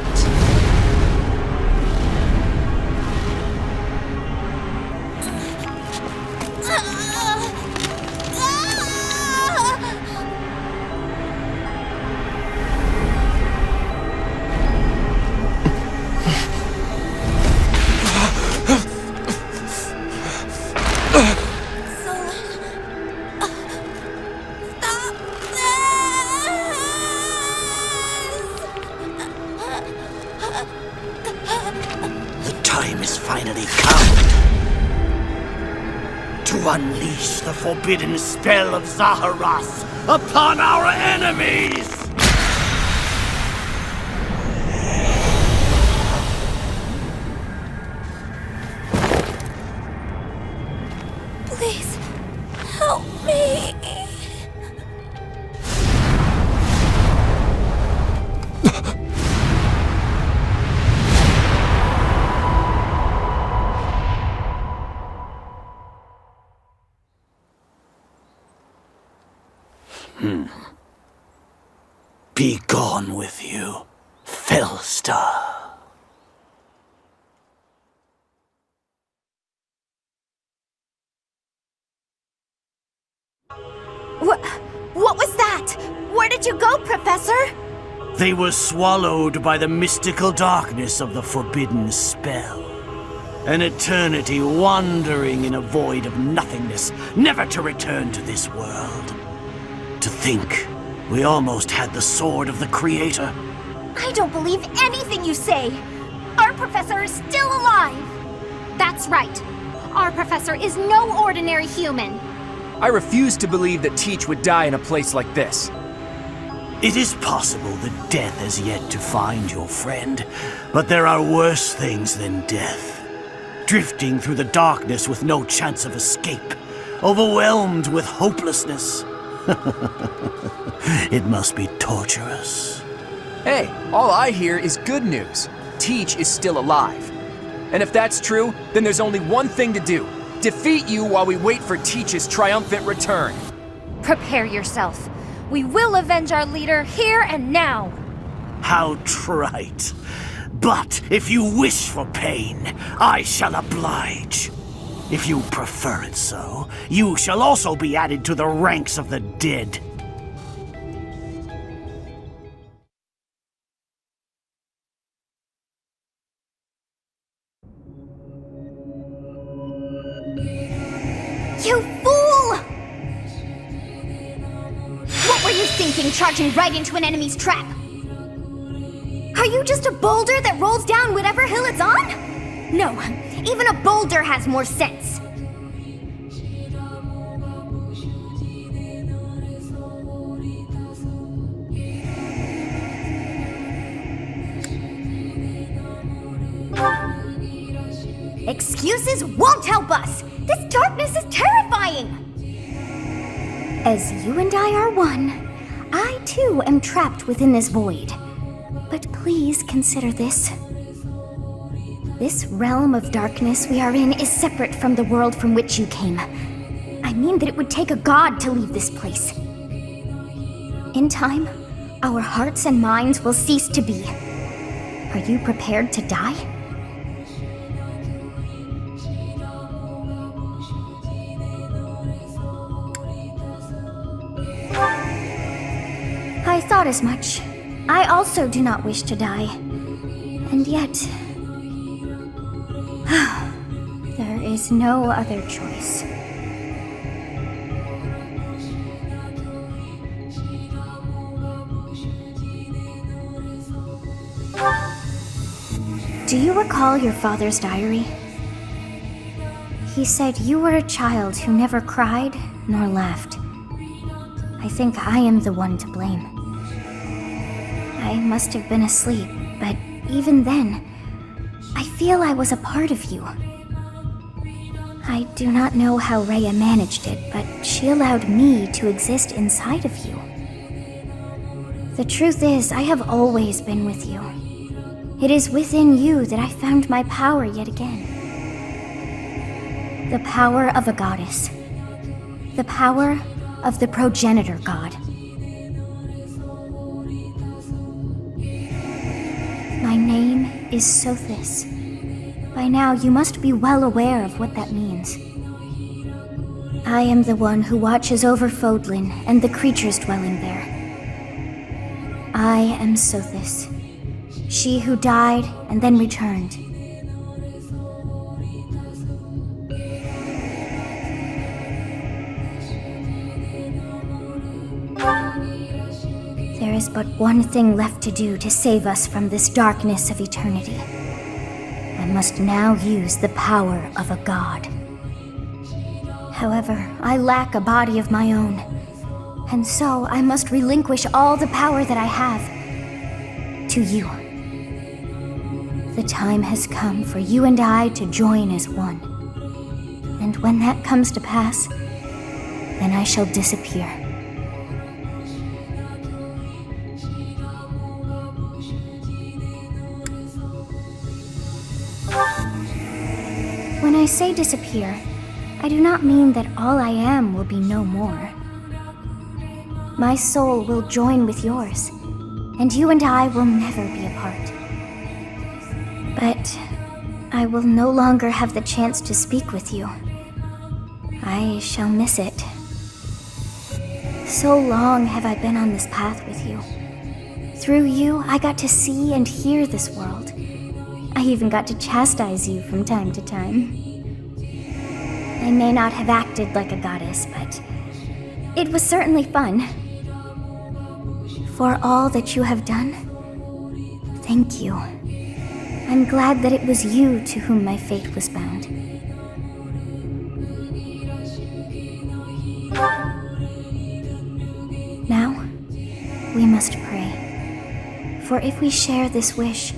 to unleash the forbidden spell of Zaharas upon our enemies!
Please, help me.
Be gone with you, Fellstar.
What was that? Where did you go, Professor?
They were swallowed by the mystical darkness of the forbidden spell. An eternity wandering in a void of nothingness, never to return to this world. To think, we almost had the sword of the Creator.
I don't believe anything you say. Our professor is still alive. That's right. Our professor is no ordinary human.
I refuse to believe that Teach would die in a place like this.
It is possible that death has yet to find your friend, but there are worse things than death. Drifting through the darkness with no chance of escape, overwhelmed with hopelessness. It must be torturous.
Hey, all I hear is good news. Teach is still alive. And if that's true, then there's only one thing to do. Defeat you while we wait for Teach's triumphant return.
Prepare yourself. We will avenge our leader here and now.
How trite. But if you wish for pain, I shall oblige. If you prefer it so, you shall also be added to the ranks of the dead.
You fool! What were you thinking, charging right into an enemy's trap? Are you just a boulder that rolls down whatever hill it's on? No, even a boulder has more sense. Excuses won't help us! This darkness is terrifying! As you and I are one, I too am trapped within this void. But please consider this. This realm of darkness we are in is separate from the world from which you came. I mean that it would take a god to leave this place. In time, our hearts and minds will cease to be. Are you prepared to die? I thought as much. I also do not wish to die. And yet... there is no other choice. Do you recall your father's diary? He said you were a child who never cried nor laughed. I think I am the one to blame. I must have been asleep, but even then, I feel I was a part of you. I do not know how Rhea managed it, but she allowed me to exist inside of you. The truth is, I have always been with you. It is within you that I found my power yet again. The power of a goddess. The power of the progenitor god. My name is Sothis. By now, you must be well aware of what that means. I am the one who watches over Fódlan and the creatures dwelling there. I am Sothis, she who died and then returned. There is but one thing left to do to save us from this darkness of eternity. I must now use the power of a god. However, I lack a body of my own, and so I must relinquish all the power that I have to you. The time has come for you and I to join as one. And when that comes to pass, then I shall disappear. When I say disappear, I do not mean that all I am will be no more. My soul will join with yours, and you and I will never be apart. But I will no longer have the chance to speak with you. I shall miss it. So long have I been on this path with you. Through you, I got to see and hear this world. I even got to chastise you from time to time. I may not have acted like a goddess, but it was certainly fun. For all that you have done, thank you. I'm glad that it was you to whom my fate was bound. Now, we must pray. For if we share this wish,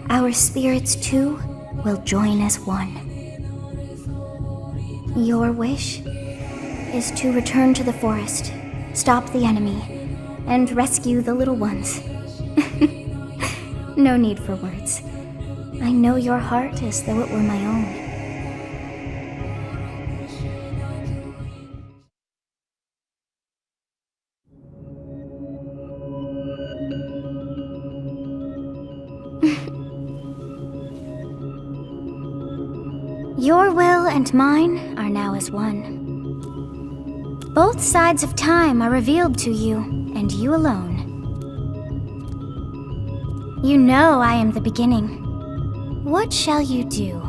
our spirits too will join as one. Your wish is to return to the forest, stop the enemy, and rescue the little ones. No need for words. I know your heart as though it were my own. Your will and mine are now as one. Both sides of time are revealed to you, and you alone. You know I am the beginning. What shall you do?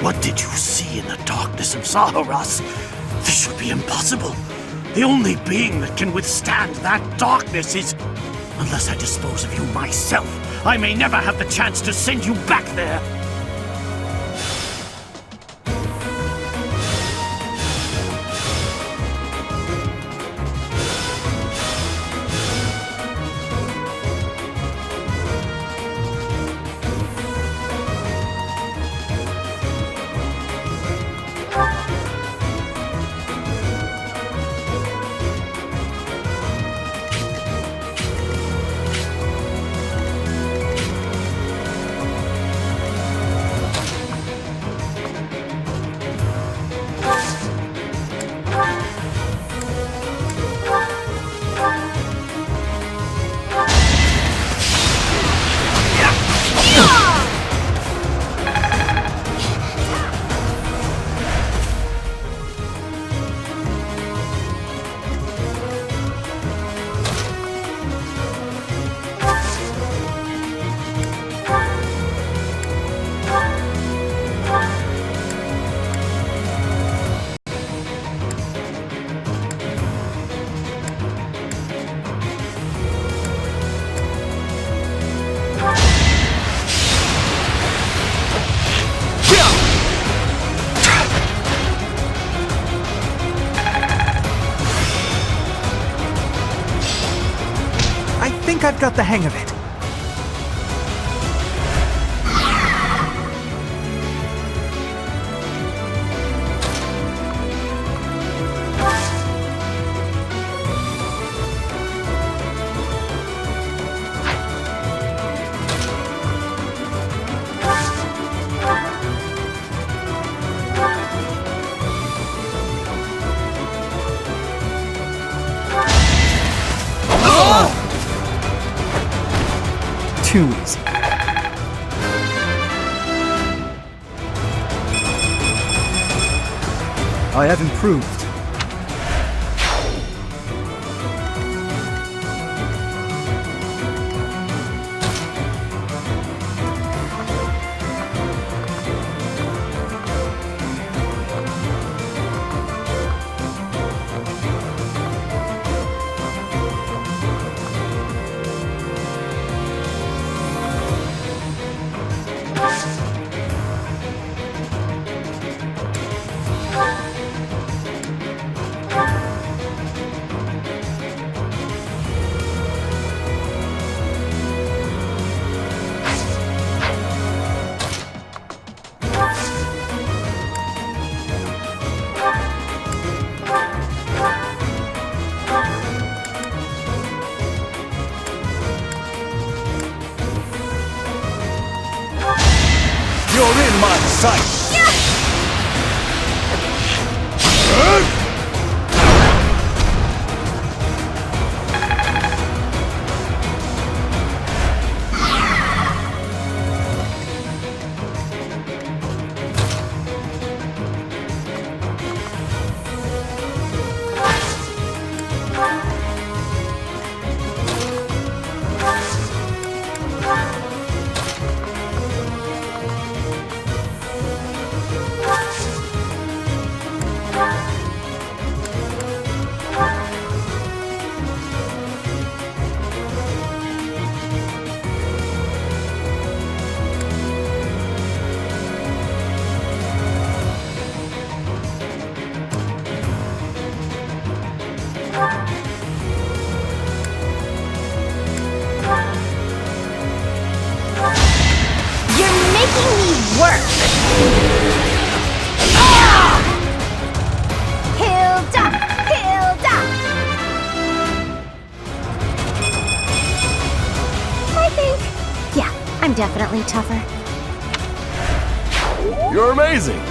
What did you see in the darkness of Seiros? This should be impossible. The only being that can withstand that darkness is... Unless I dispose of you myself, I may never have the chance to send you back there.
I've got the hang of it.
too easy. I have improved.
You're in my sight!
I'm definitely tougher.
You're amazing!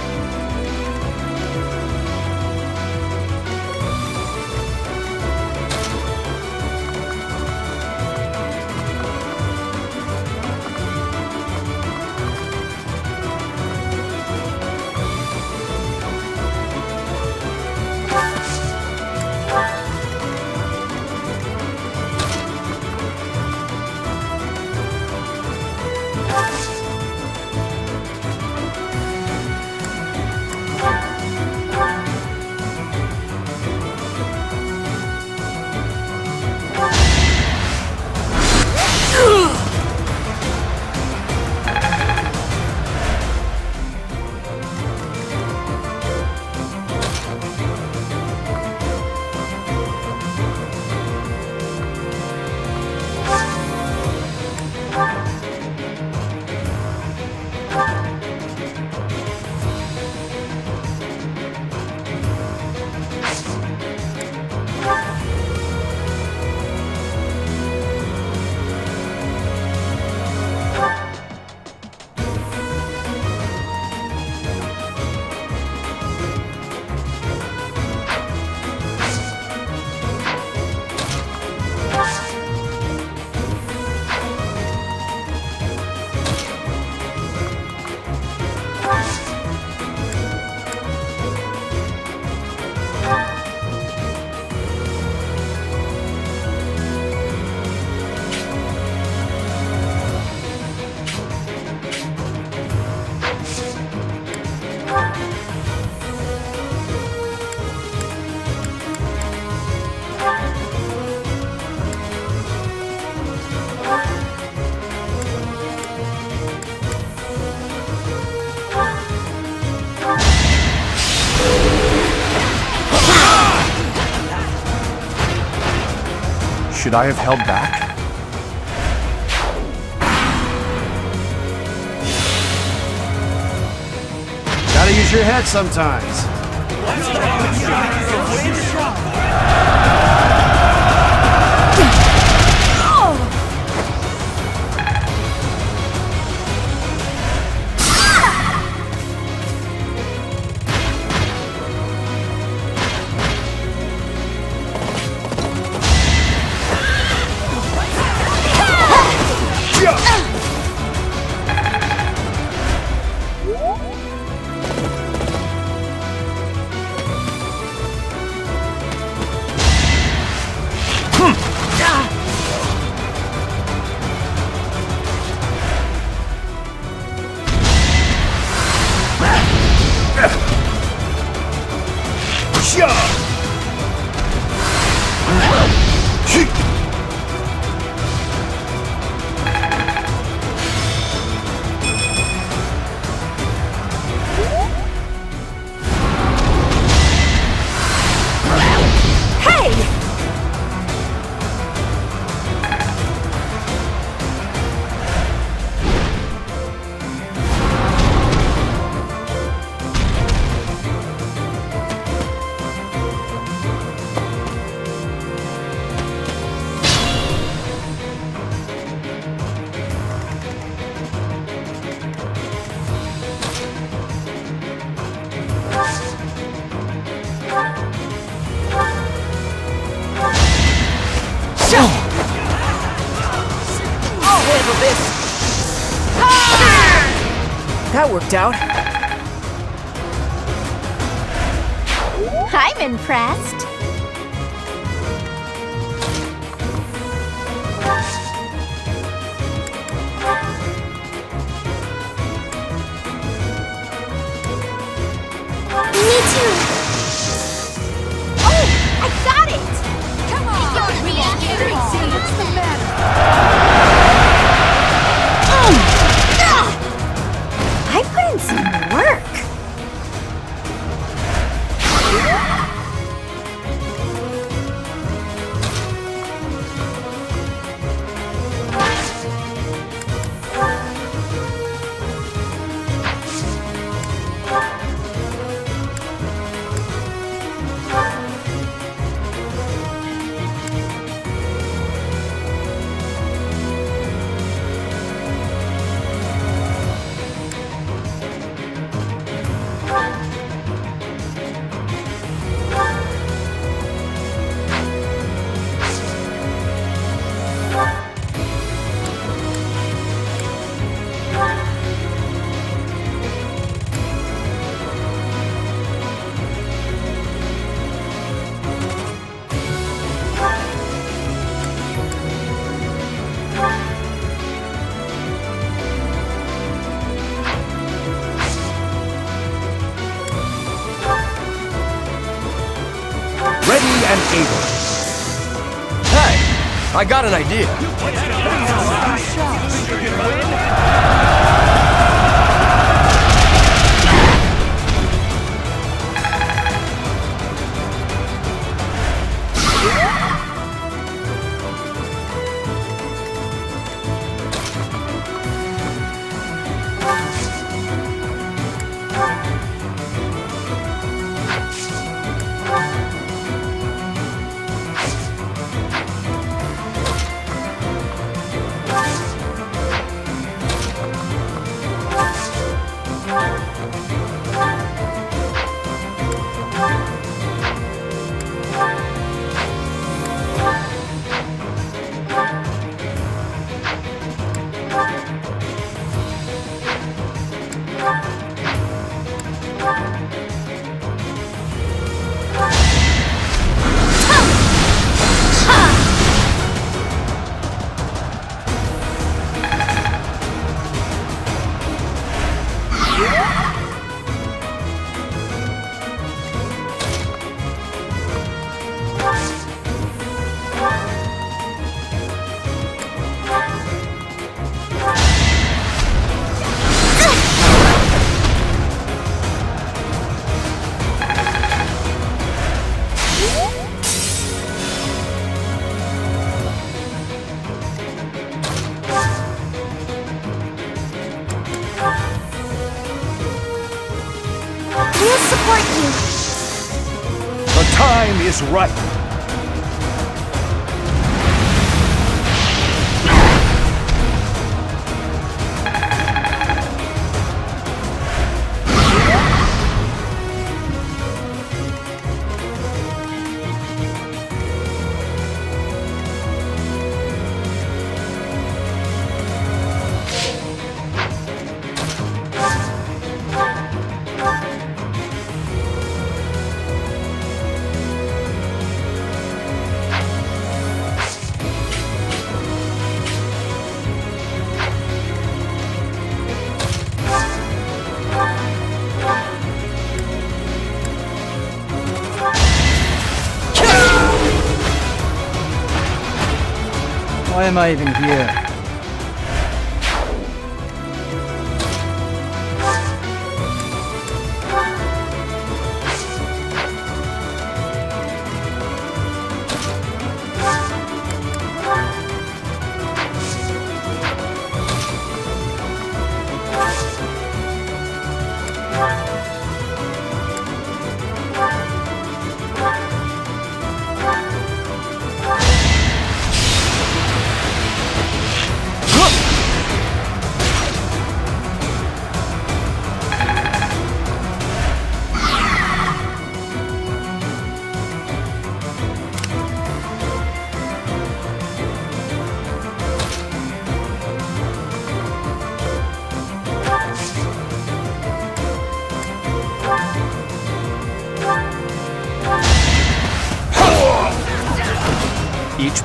Should I have held back?
Gotta use your head sometimes.
Yeah!
That worked out.
I'm impressed.
Me too. Oh, I got it! Come on!
What's the matter?
I put in some work.
Ready and able.
Hey, I got an idea.
We'll support you.
The time is right.
Why am I even here?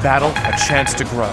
battle a chance to grow.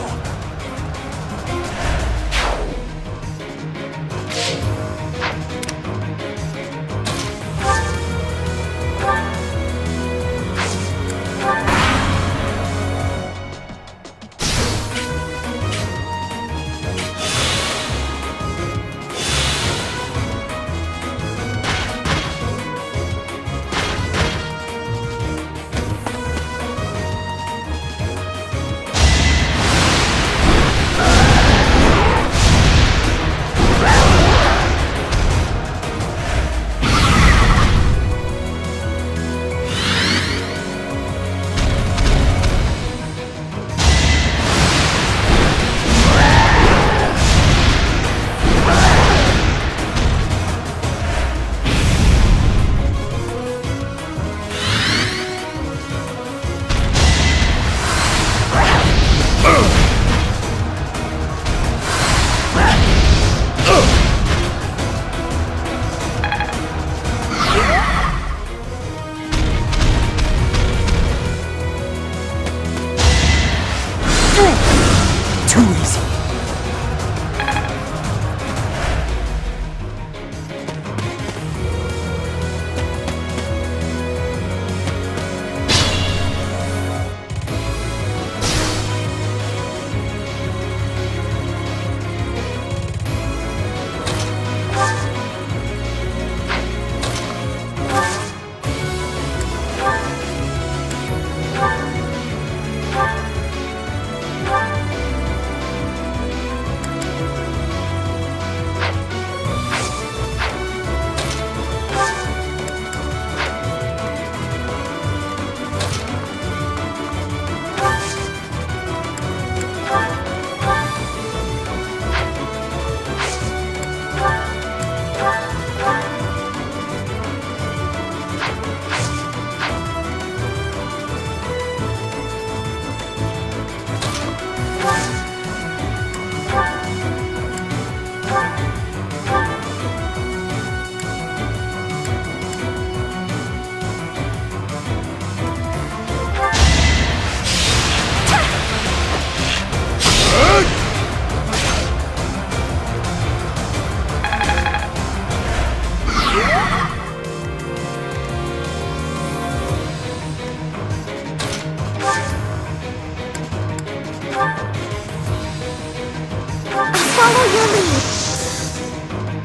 Follow your lead.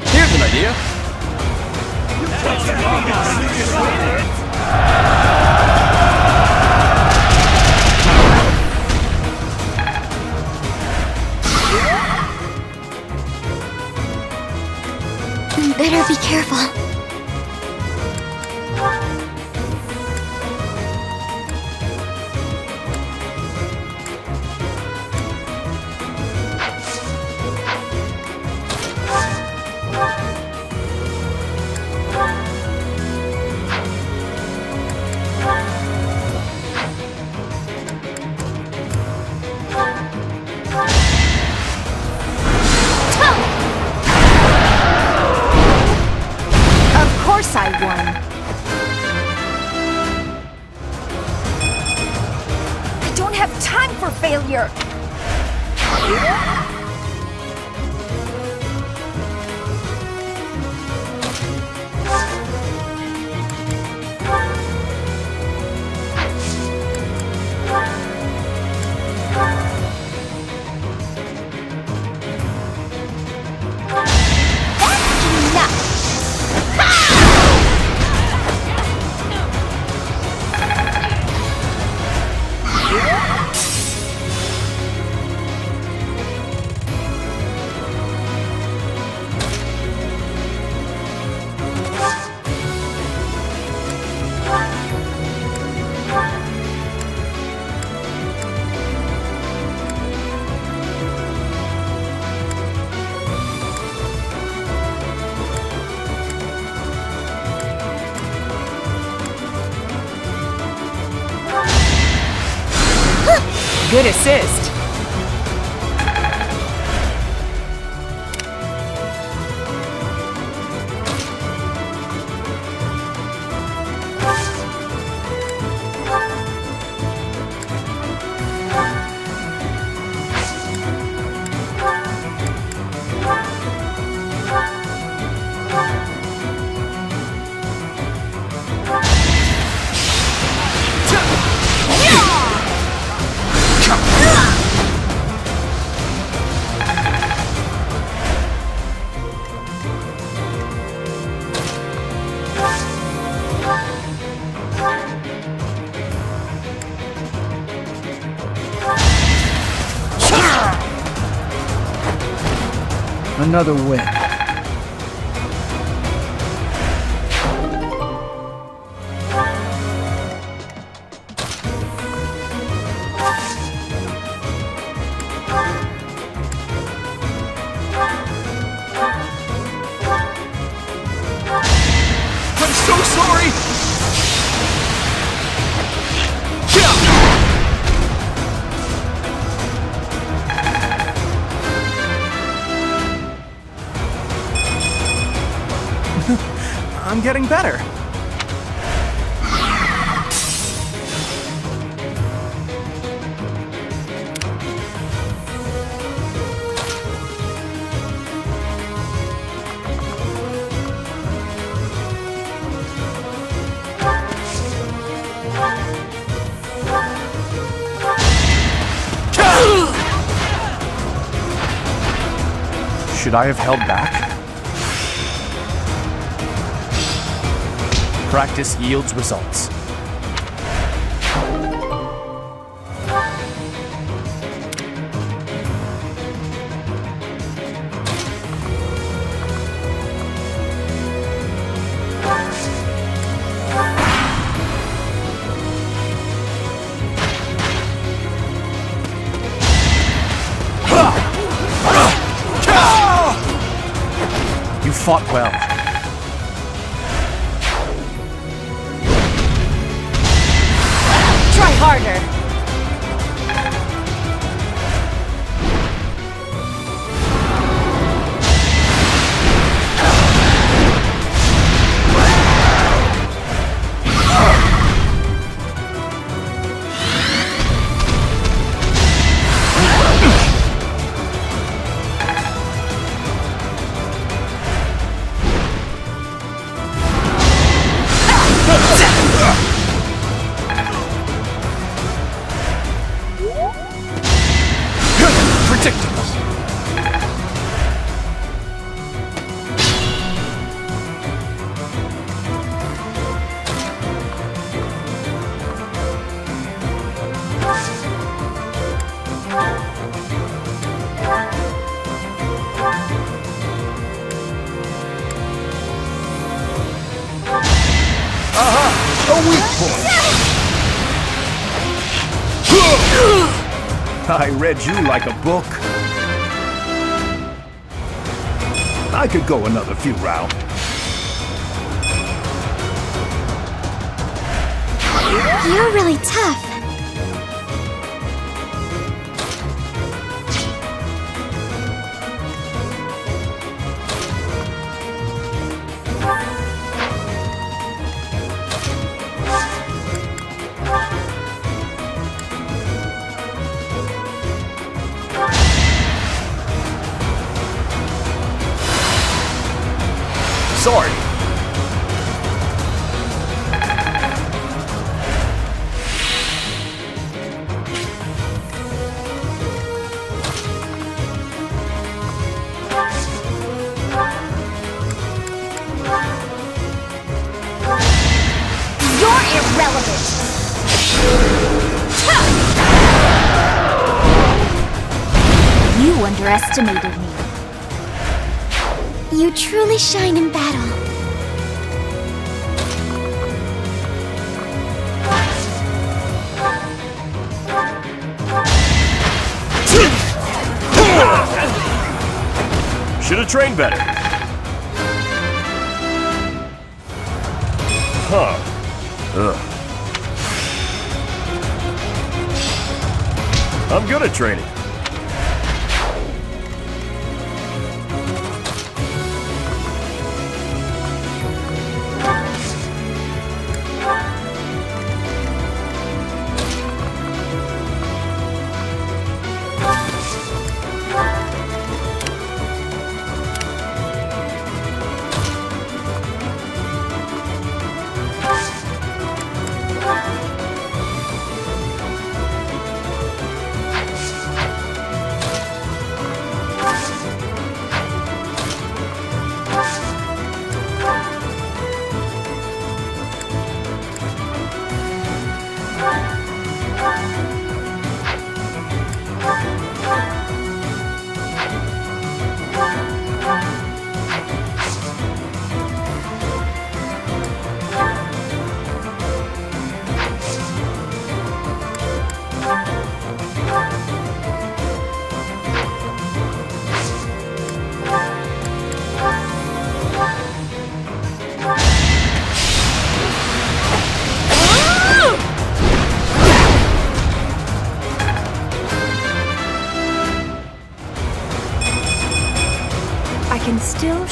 Here's an idea.
Better be careful.
I won. I don't have time for failure.
Good assist.
another win.
I'm so sorry!
I'm getting better. Should I have held back?
Practice yields results. You fought well.
Try harder.
I read you like a book. I could go another few rounds.
You're really tough.
Sorry.
You're irrelevant. You underestimated me. You truly shine in battle.
Should have trained better. Huh. Ugh. I'm good at training.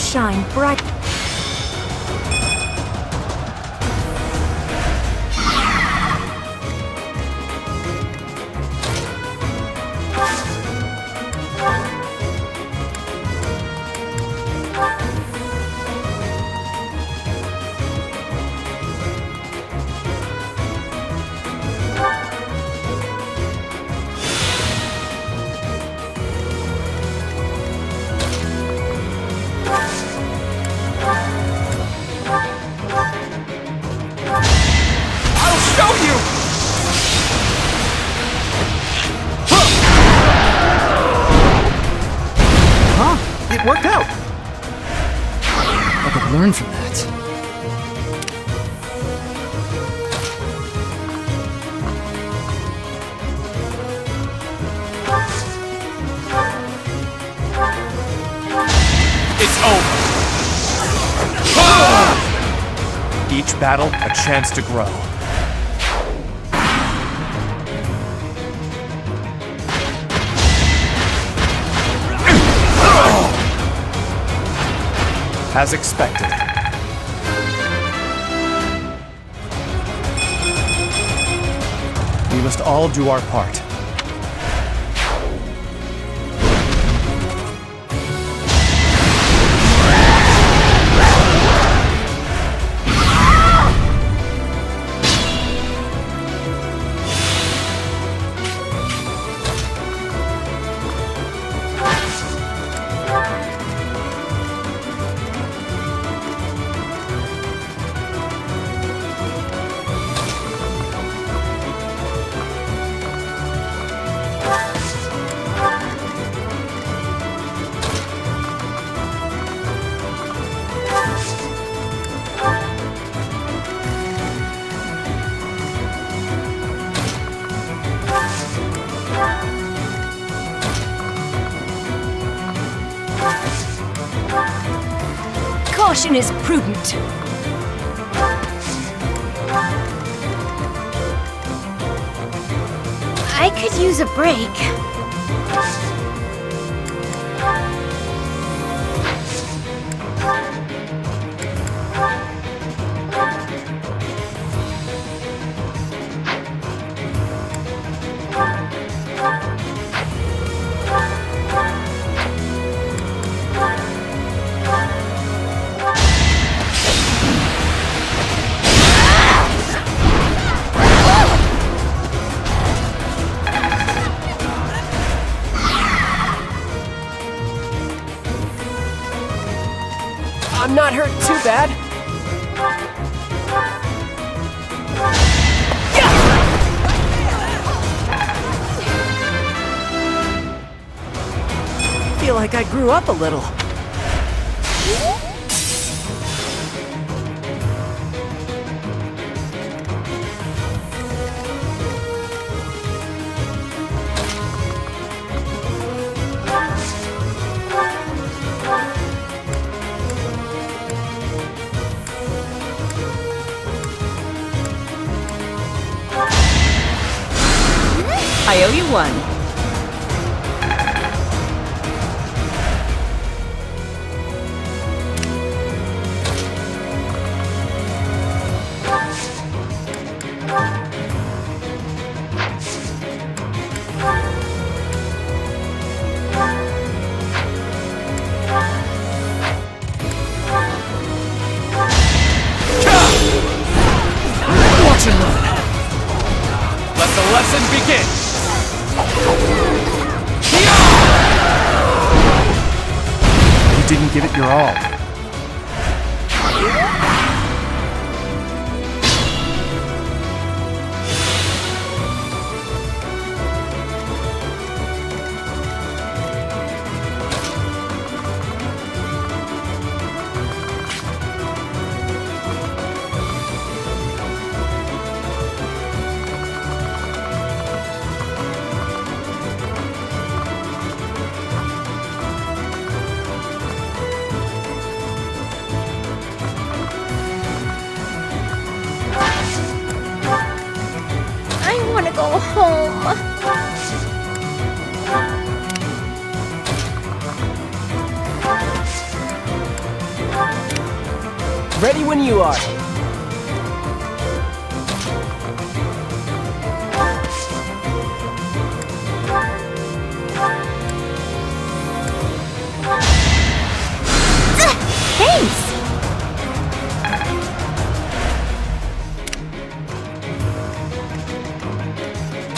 shine bright.
It worked out!
I could learn from that.
It's over! Each battle, a chance to grow. As expected. We must all do our part.
Caution is prudent.
I could use a break.
I'm not hurt too bad. Feel like I grew up a little.
I owe you one.
Watch and learn. Let the lesson begin. You didn't give it your all.
I want to go home.
Ready when you are.
Thanks!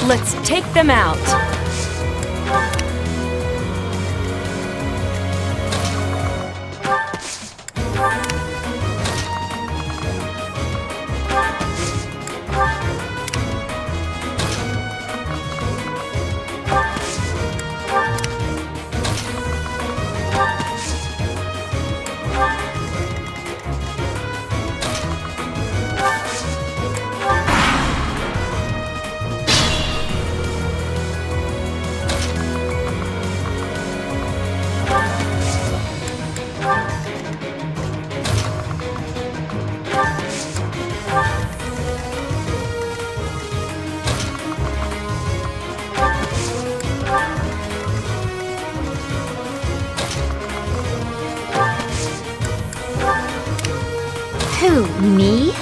Let's take them out.
Who, me?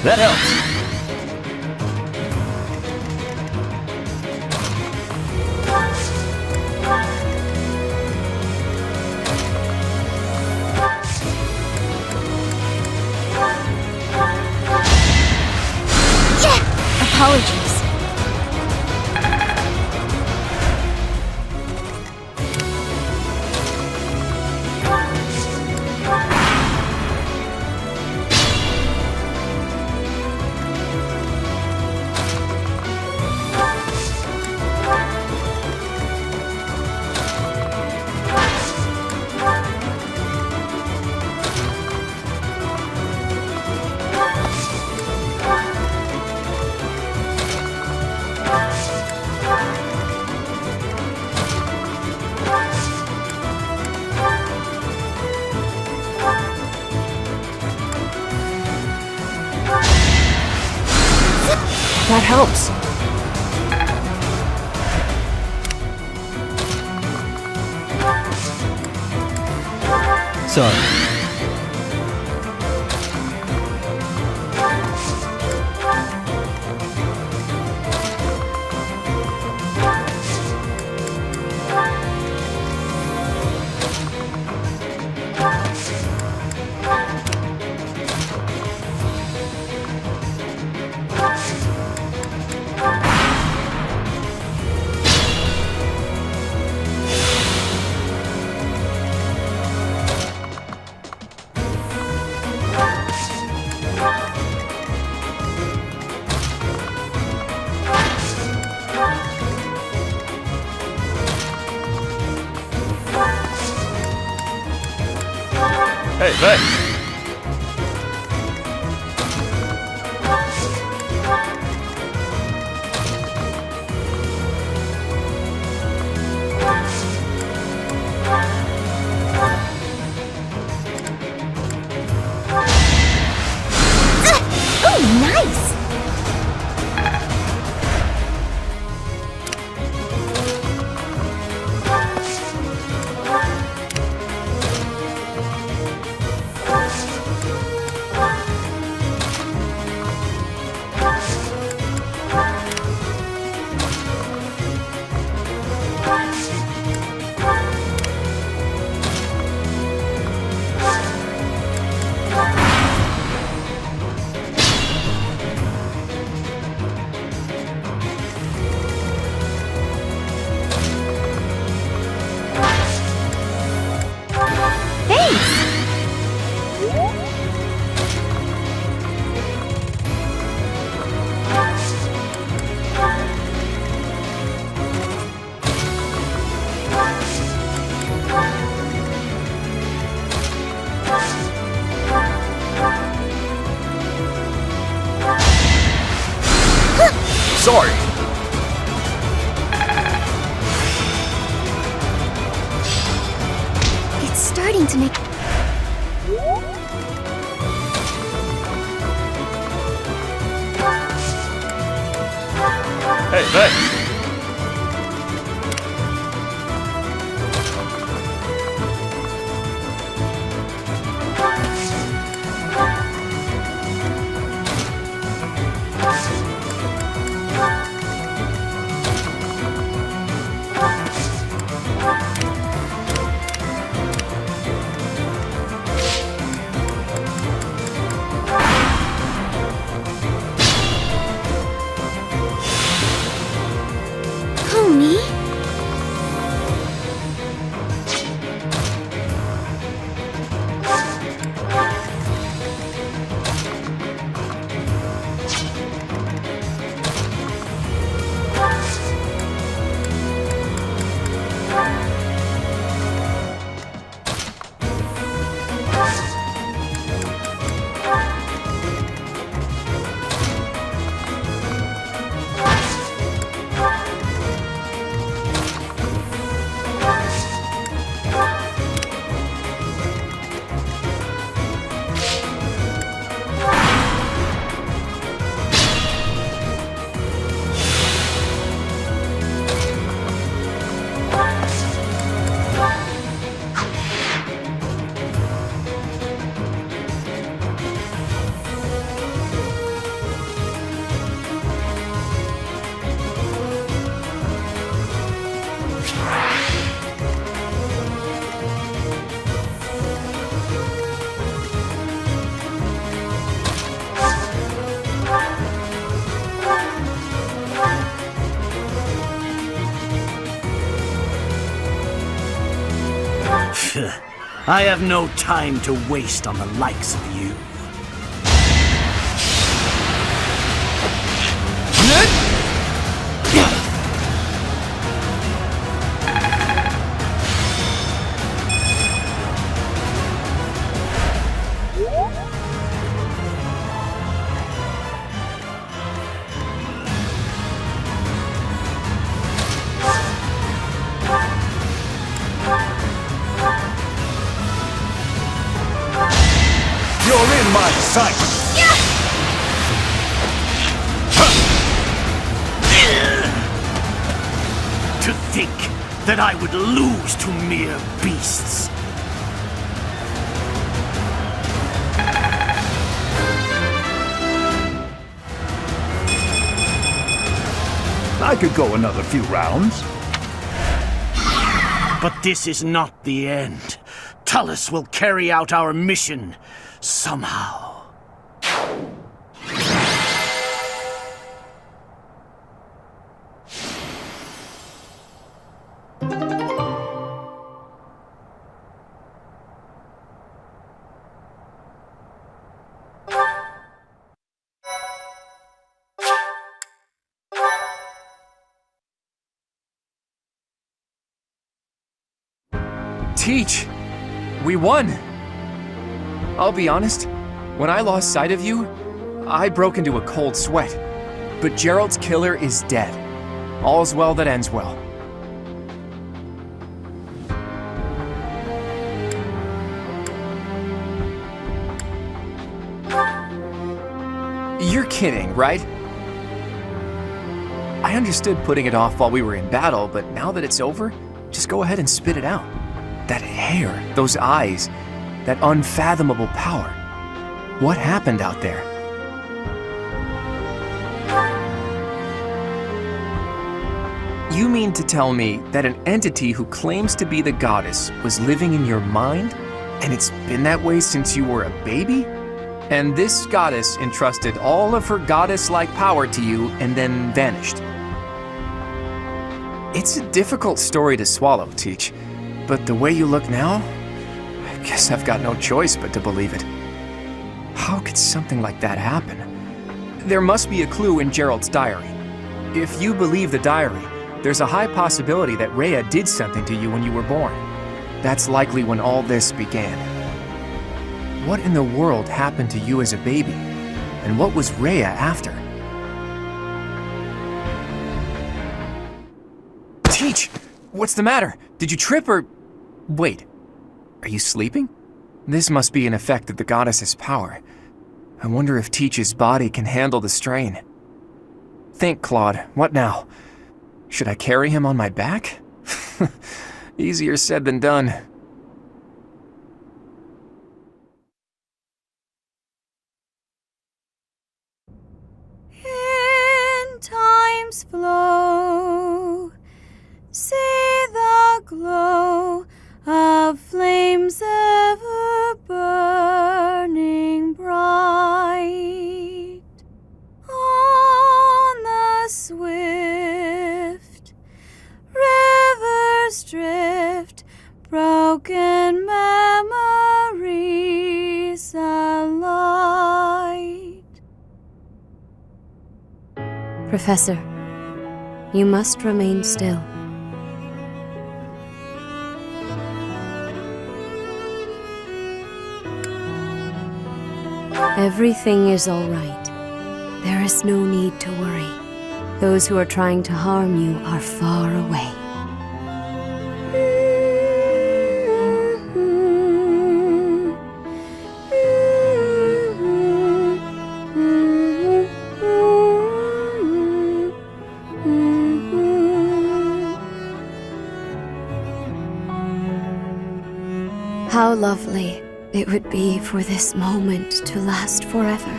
That helps.
Apologies.
That helps.
Sorry.
Hey, thanks.
Oh, nice!
Sorry.
It's starting to make...
Hey, thanks.
Who, me?
I have no time to waste on the likes of you.
You're in my sight!
To think that I would lose to mere beasts.
I could go another few rounds.
But this is not the end. Tullus will carry out our mission somehow.
Teach! We won! I'll be honest, when I lost sight of you, I broke into a cold sweat. But Gerald's killer is dead. All's well that ends well. You're kidding, right? I understood putting it off while we were in battle, but now that it's over, just go ahead and spit it out. That hair, those eyes, that unfathomable power. What happened out there? You mean to tell me that an entity who claims to be the goddess was living in your mind? And it's been that way since you were a baby? And this goddess entrusted all of her goddess-like power to you and then vanished. It's a difficult story to swallow, Teach. But the way you look now, I guess I've got no choice but to believe it. How could something like that happen? There must be a clue in Gerald's diary. If you believe the diary, there's a high possibility that Rhea did something to you when you were born. That's likely when all this began. What in the world happened to you as a baby? And what was Rhea after? Teach! What's the matter? Did you trip or... Wait, are you sleeping? This must be an effect of the goddess's power. I wonder if Teach's body can handle the strain. Think, Claude. What now? Should I carry him on my back? Easier said than done.
In time's flow, see the glow of flames ever burning bright on the swift river's drift, broken memories alight.
Professor, you must remain still. Everything is all right. There is no need to worry. Those who are trying to harm you are far away. How lovely it would be for this moment to last forever.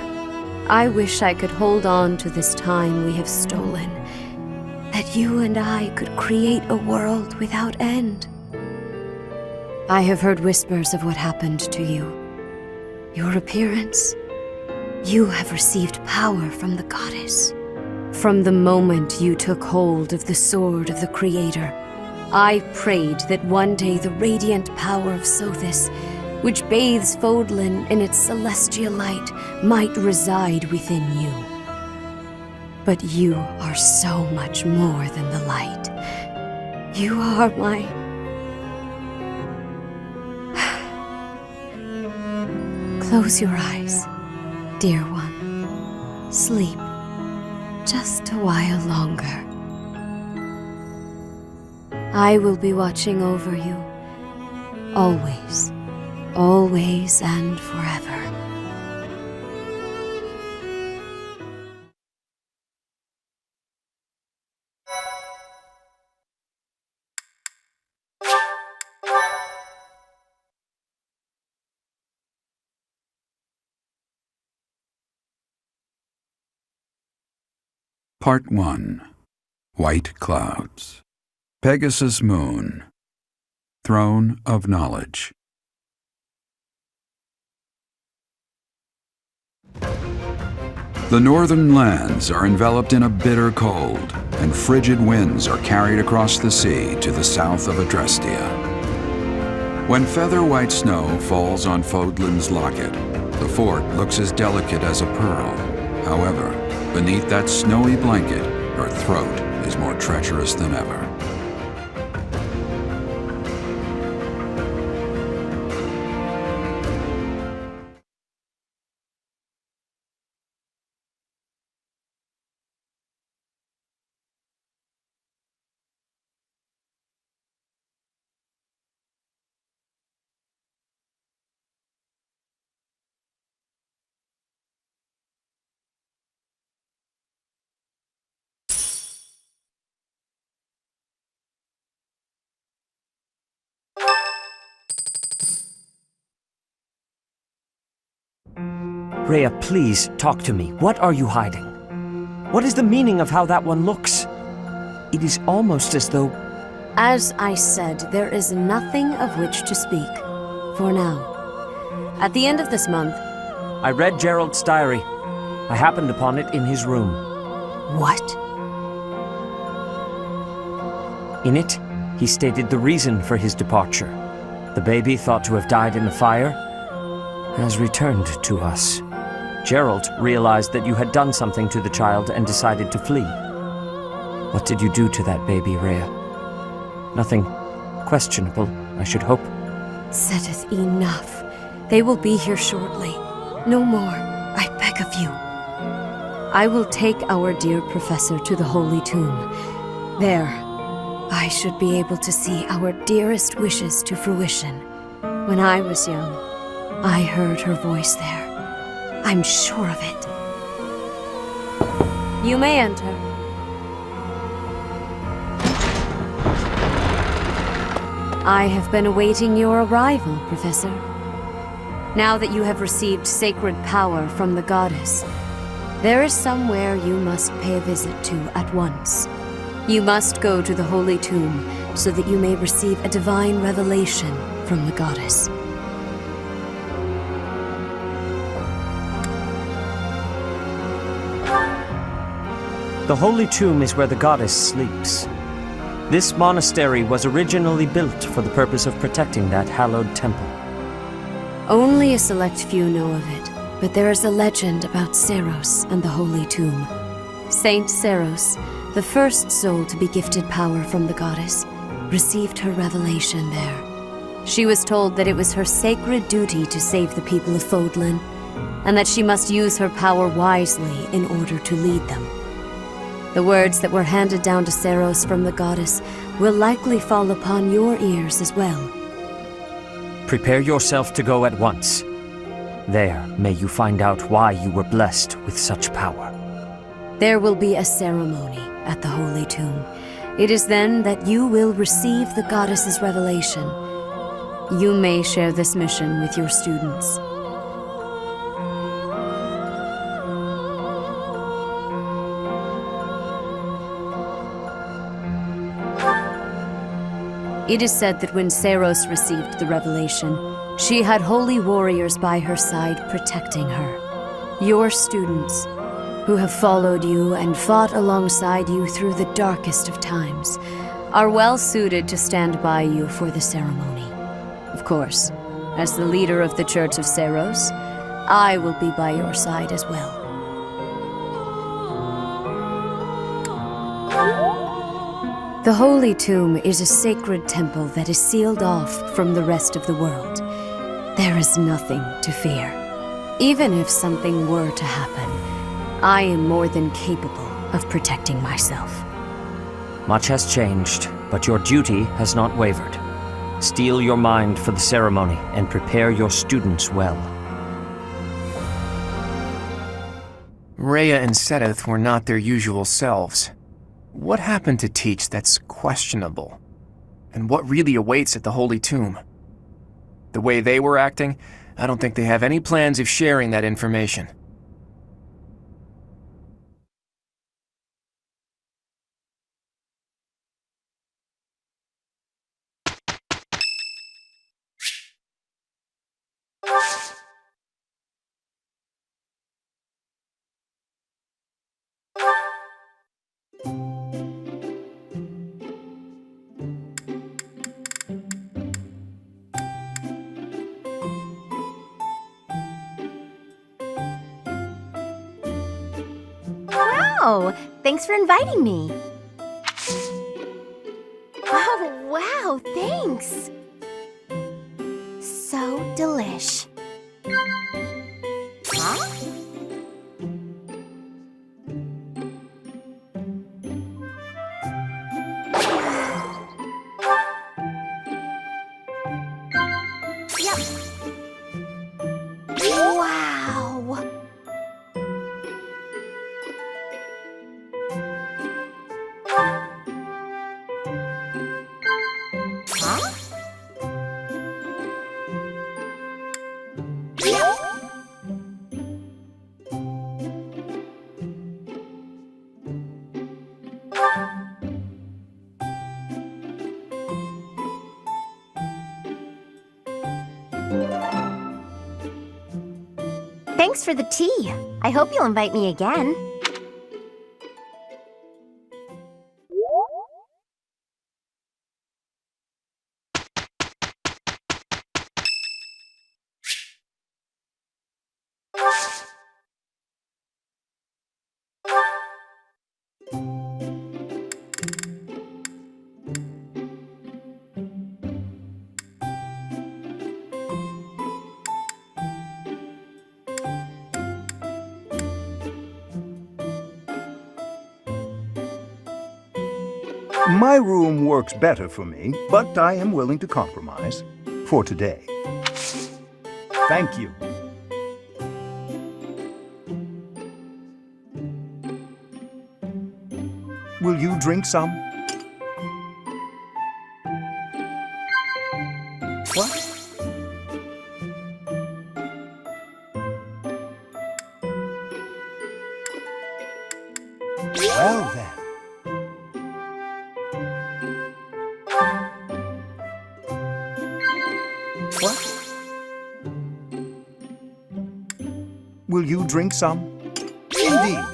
I wish I could hold on to this time we have stolen, that you and I could create a world without end. I have heard whispers of what happened to you. Your appearance. You have received power from the goddess. From the moment you took hold of the sword of the Creator, I prayed that one day the radiant power of Sothis, which bathes Fódlan in its celestial light, might reside within you. But you are so much more than the light. You are my... Close your eyes, dear one. Sleep just a while longer. I will be watching over you, always, always and forever.
Part 1. White Clouds. Pegasus Moon. Throne of Knowledge. The northern lands are enveloped in a bitter cold, and frigid winds are carried across the sea to the south of Adrestia. When feather-white snow falls on Fódlan's locket, the fort looks as delicate as a pearl. However, beneath that snowy blanket, her throat is more treacherous than ever.
Rhea, please, talk to me. What are you hiding? What is the meaning of how that one looks? It is almost as though...
As I said, there is nothing of which to speak, for now. At the end of this month...
I read Gerald's diary. I happened upon it in his room.
What?
In it, he stated the reason for his departure. The baby, thought to have died in the fire, has returned to us. Gerald realized that you had done something to the child and decided to flee. What did you do to that baby, Rhea? Nothing questionable, I should hope.
Setteth enough. They will be here shortly. No more, I beg of you. I will take our dear professor to the holy tomb. There, I should be able to see our dearest wishes to fruition. When I was young, I heard her voice there. I'm sure of it. You may enter. I have been awaiting your arrival, Professor. Now that you have received sacred power from the goddess, there is somewhere you must pay a visit to at once. You must go to the Holy Tomb so that you may receive a divine revelation from the goddess.
The Holy Tomb is where the goddess sleeps. This monastery was originally built for the purpose of protecting that hallowed temple.
Only a select few know of it, but there is a legend about Seiros and the Holy Tomb. Saint Seiros, the first soul to be gifted power from the goddess, received her revelation there. She was told that it was her sacred duty to save the people of Fódlan, and that she must use her power wisely in order to lead them. The words that were handed down to Seiros from the goddess will likely fall upon your ears as well.
Prepare yourself to go at once. There, may you find out why you were blessed with such power.
There will be a ceremony at the Holy Tomb. It is then that you will receive the goddess's revelation. You may share this mission with your students. It is said that when Seiros received the revelation, she had holy warriors by her side protecting her. Your students, who have followed you and fought alongside you through the darkest of times, are well suited to stand by you for the ceremony. Of course, as the leader of the Church of Seiros, I will be by your side as well. The Holy Tomb is a sacred temple that is sealed off from the rest of the world. There is nothing to fear. Even if something were to happen, I am more than capable of protecting myself.
Much has changed, but your duty has not wavered. Steel your mind for the ceremony and prepare your students well.
Rhea and Sothis were not their usual selves. What happened to teach that's questionable? And what really awaits at the Holy Tomb? The way they were acting, I don't think they have any plans of sharing that information.
Wow! Thanks for inviting me. Oh, wow, thanks. So delish. Huh? Yep. Wow. Huh? Thanks for the tea. I hope you'll invite me again.
My room works better for me, but I am willing to compromise. For today. Thank you. Will you drink some? What? Well then. What? Will you drink some? Indeed.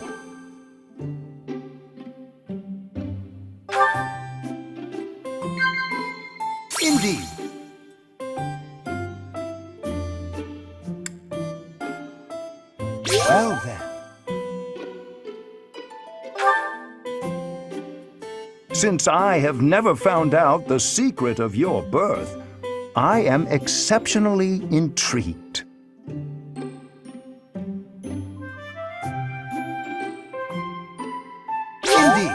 Indeed. Well then. Since I have never found out the secret of your birth, I am exceptionally intrigued. Indeed.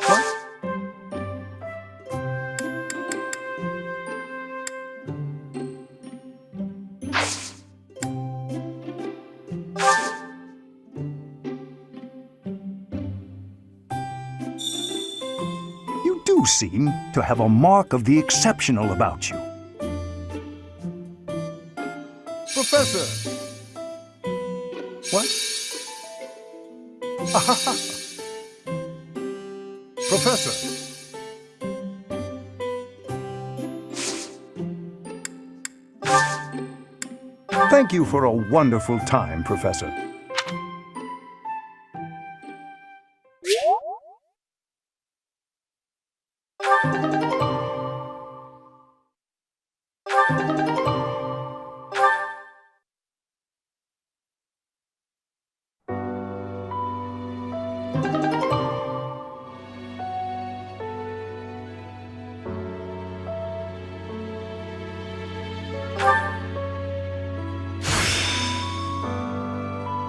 What? You do seem to have a mark of the exceptional about you. Professor! What? Professor! Thank you for a wonderful time, Professor.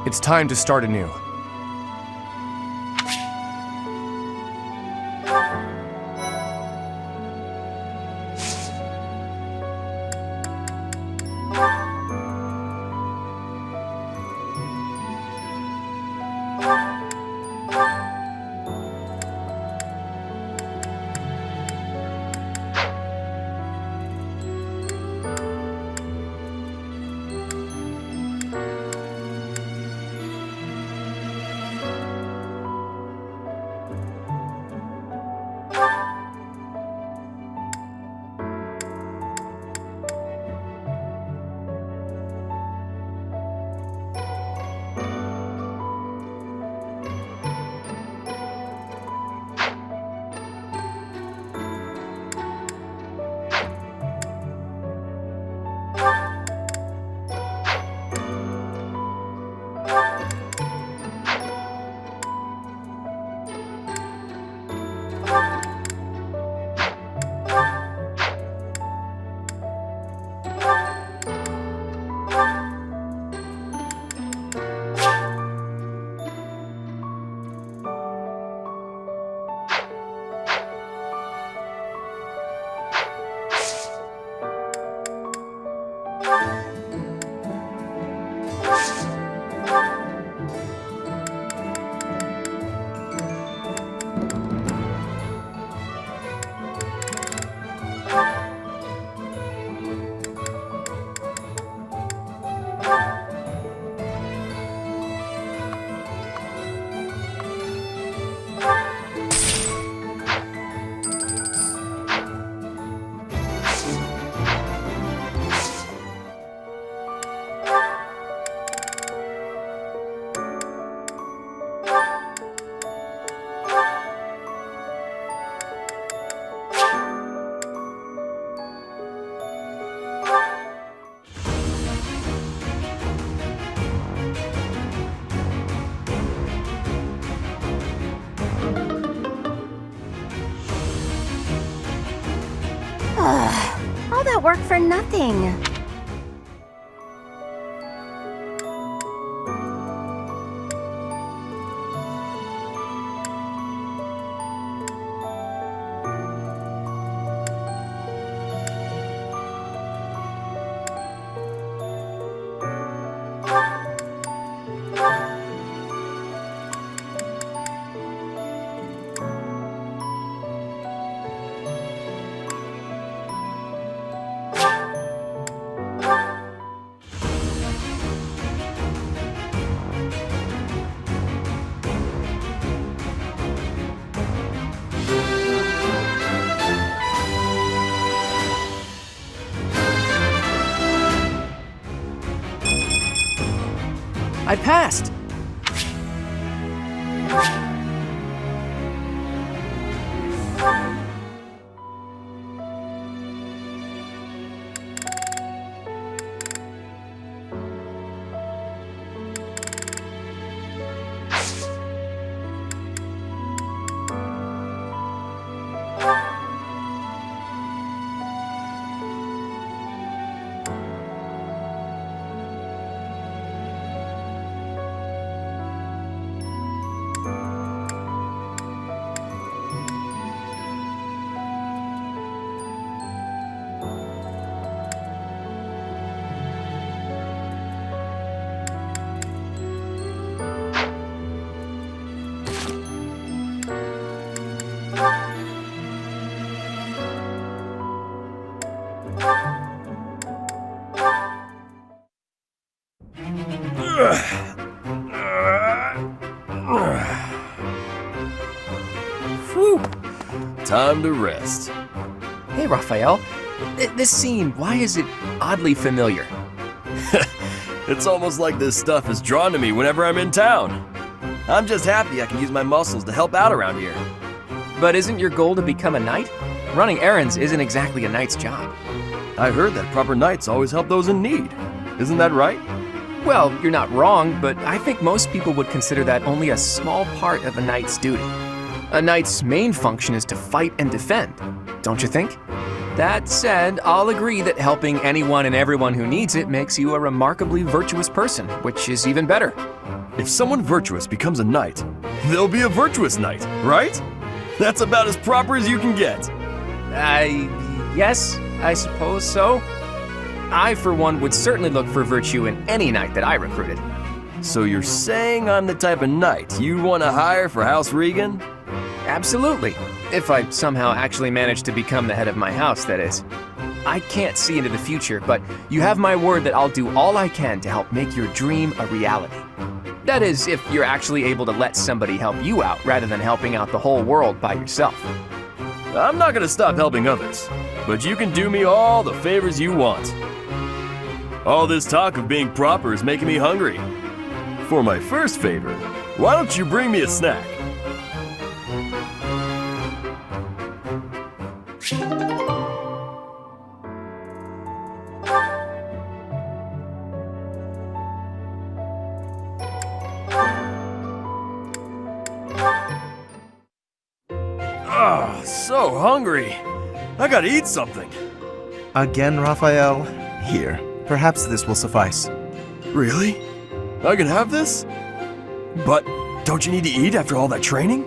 It's time to start anew.
All that work for nothing.
I passed!
Whew. Time to rest.
Hey, Raphael. This scene, why is it oddly familiar?
It's almost like this stuff is drawn to me whenever I'm in town. I'm just happy I can use my muscles to help out around here.
But isn't your goal to become a knight? Running errands isn't exactly a knight's job.
I heard that proper knights always help those in need. Isn't that right?
Well, you're not wrong, but I think most people would consider that only a small part of a knight's duty. A knight's main function is to fight and defend, don't you think? That said, I'll agree that helping anyone and everyone who needs it makes you a remarkably virtuous person, which is even better.
If someone virtuous becomes a knight, they'll be a virtuous knight, right? That's about as proper as you can get.
Yes, I suppose so. I, for one, would certainly look for virtue in any knight that I recruited.
So you're saying I'm the type of knight you'd want to hire for House Regan?
Absolutely. If I somehow actually manage to become the head of my house, that is. I can't see into the future, but you have my word that I'll do all I can to help make your dream a reality. That is, if you're actually able to let somebody help you out rather than helping out the whole world by yourself.
I'm not gonna stop helping others, but you can do me all the favors you want. All this talk of being proper is making me hungry. For my first favor, why don't you bring me a snack? So hungry. I gotta eat something.
Again, Raphael? Here, perhaps this will suffice.
Really? I can have this? But don't you need to eat after all that training?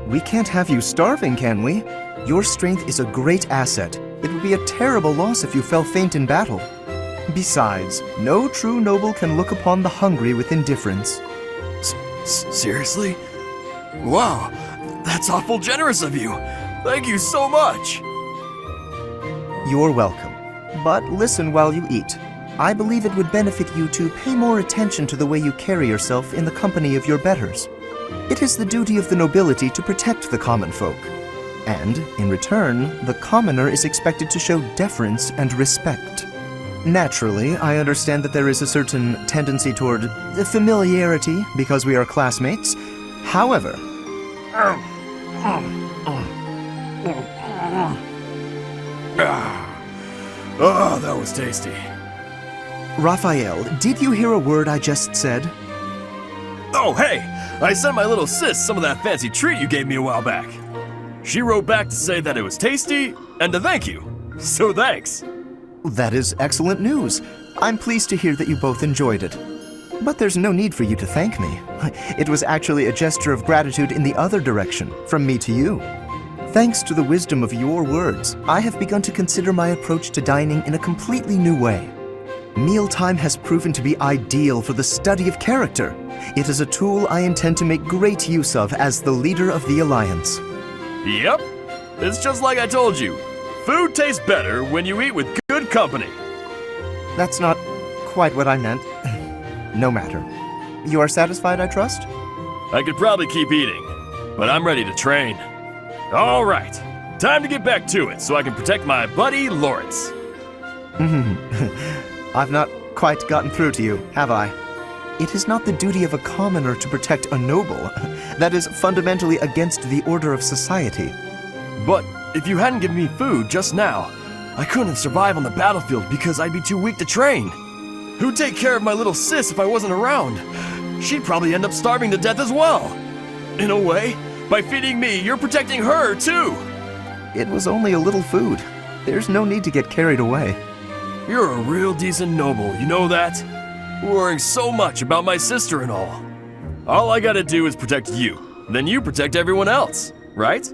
We can't have you starving, can we? Your strength is a great asset. It would be a terrible loss if you fell faint in battle. Besides, no true noble can look upon the hungry with indifference.
Seriously? Wow, that's awful generous of you. Thank you so much.
You're welcome. But listen while you eat. I believe it would benefit you to pay more attention to the way you carry yourself in the company of your betters. It is the duty of the nobility to protect the common folk. And, in return, the commoner is expected to show deference and respect. Naturally, I understand that there is a certain tendency toward familiarity because we are classmates. However,
oh, that was tasty.
Raphael, did you hear a word I just said?
Oh, hey! I sent my little sis some of that fancy treat you gave me a while back. She wrote back to say that it was tasty and to thank you. So thanks.
That is excellent news. I'm pleased to hear that you both enjoyed it. But there's no need for you to thank me. It was actually a gesture of gratitude in the other direction, from me to you. Thanks to the wisdom of your words, I have begun to consider my approach to dining in a completely new way. Mealtime has proven to be ideal for the study of character. It is a tool I intend to make great use of as the leader of the Alliance.
Yep, it's just like I told you. Food tastes better when you eat with good company.
That's not quite what I meant. No matter. You are satisfied, I trust?
I could probably keep eating, but I'm ready to train. All right, time to get back to it so I can protect my buddy Lawrence.
I've not quite gotten through to you, have I? It is not the duty of a commoner to protect a noble. That is fundamentally against the order of society.
But if you hadn't given me food just now, I couldn't survive on the battlefield because I'd be too weak to train. Who'd take care of my little sis if I wasn't around? She'd probably end up starving to death as well. In a way, by feeding me, you're protecting her too.
It was only a little food. There's no need to get carried away.
You're a real decent noble, you know that? Worrying so much about my sister and all. All I gotta do is protect you, then you protect everyone else, right?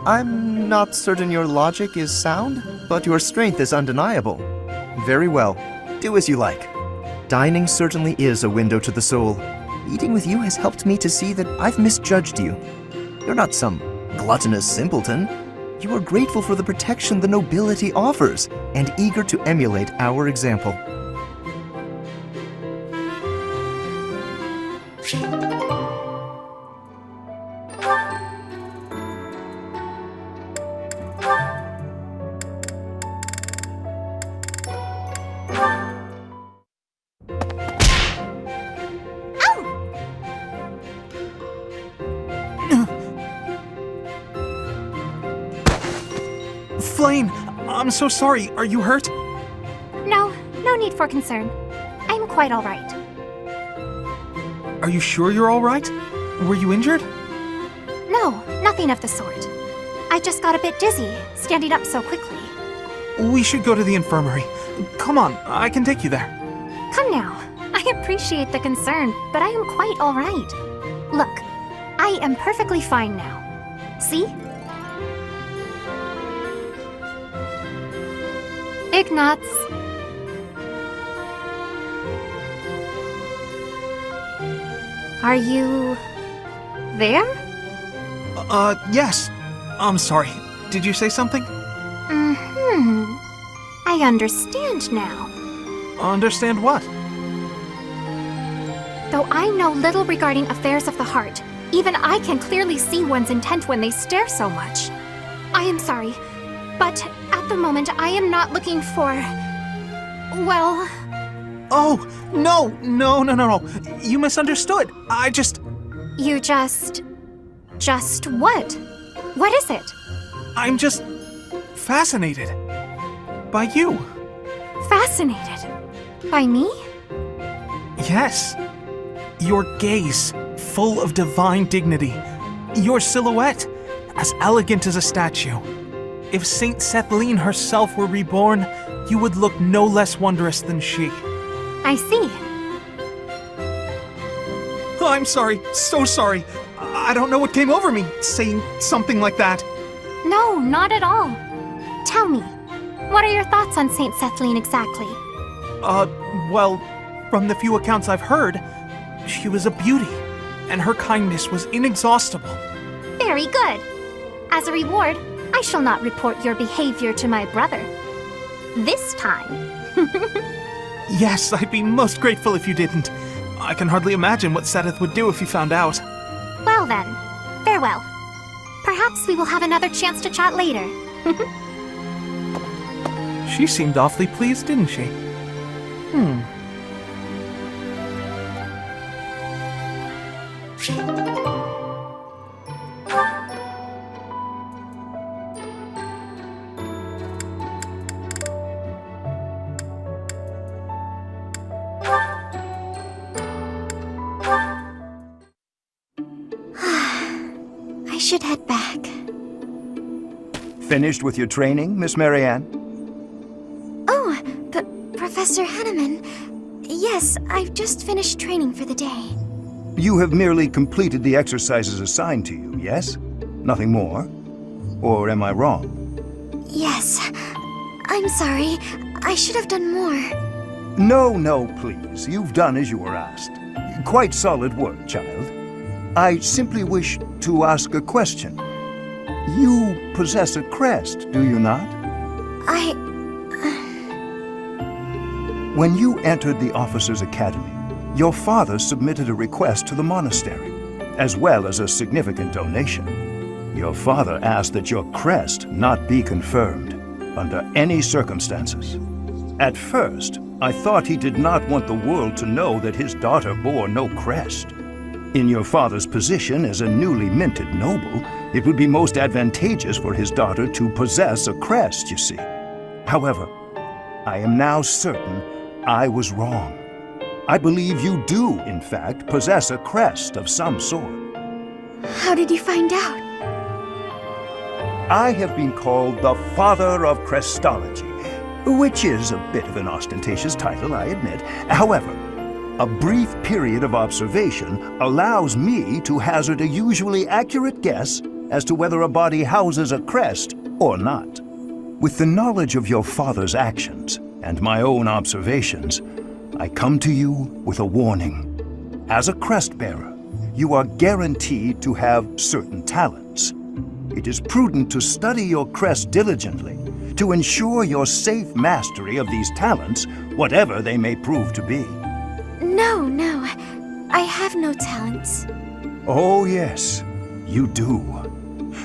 I'm not certain your logic is sound, but your strength is undeniable. Very well. Do as you like. Dining certainly is a window to the soul. Eating with you has helped me to see that I've misjudged you. You're not some gluttonous simpleton. You are grateful for the protection the nobility offers, and eager to emulate our example.
Flame, I'm so sorry. Are you hurt?
No need for concern. I'm quite all right.
Are you sure you're all right? Were you injured?
No, nothing of the sort. I just got a bit dizzy, standing up so quickly.
We should go to the infirmary. Come on, I can take you there.
Come now. I appreciate the concern, but I am quite all right. Look, I am perfectly fine now. See? Ignatz. Are you there?
Yes. I'm sorry. Did you say something?
I understand now.
Understand what?
Though I know little regarding affairs of the heart, even I can clearly see one's intent when they stare so much. I am sorry, but at the moment I am not looking for... well...
Oh, no. You misunderstood.
You just what? What is it?
I'm just fascinated by you.
Fascinated? By me?
Yes. Your gaze, full of divine dignity. Your silhouette, as elegant as a statue. If Saint Sethlene herself were reborn, you would look no less wondrous than she.
I see.
Oh, I'm sorry, so sorry. I don't know what came over me, saying something like that.
No, not at all. Tell me, what are your thoughts on Saint Sethlene exactly?
Well, from the few accounts I've heard, she was a beauty, and her kindness was inexhaustible.
Very good. As a reward, I shall not report your behavior to my brother. This time.
Yes, I'd be most grateful if you didn't. I can hardly imagine what Sothis would do if he found out.
Well then, farewell. Perhaps we will have another chance to chat later.
She seemed awfully pleased, didn't she?
I should head back.
Finished with your training, Miss Marianne?
Oh, Professor Henneman. Yes, I've just finished training for the day.
You have merely completed the exercises assigned to you, yes? Nothing more? Or am I wrong?
Yes. I'm sorry. I should have done more.
No, please. You've done as you were asked. Quite solid work, child. I simply wish to ask a question. You possess a crest, do you not? When you entered the Officers' Academy, your father submitted a request to the monastery, as well as a significant donation. Your father asked that your crest not be confirmed under any circumstances. At first, I thought he did not want the world to know that his daughter bore no crest. In your father's position as a newly minted noble, it would be most advantageous for his daughter to possess a crest, you see. However, I am now certain I was wrong. I believe you do, in fact, possess a crest of some sort.
How did you find out?
I have been called the Father of Crestology, which is a bit of an ostentatious title, I admit. However, a brief period of observation allows me to hazard a usually accurate guess as to whether a body houses a crest or not. With the knowledge of your father's actions and my own observations, I come to you with a warning. As a crest bearer, you are guaranteed to have certain talents. It is prudent to study your crest diligently to ensure your safe mastery of these talents, whatever they may prove to be.
No, I have no talents.
Oh yes, you do.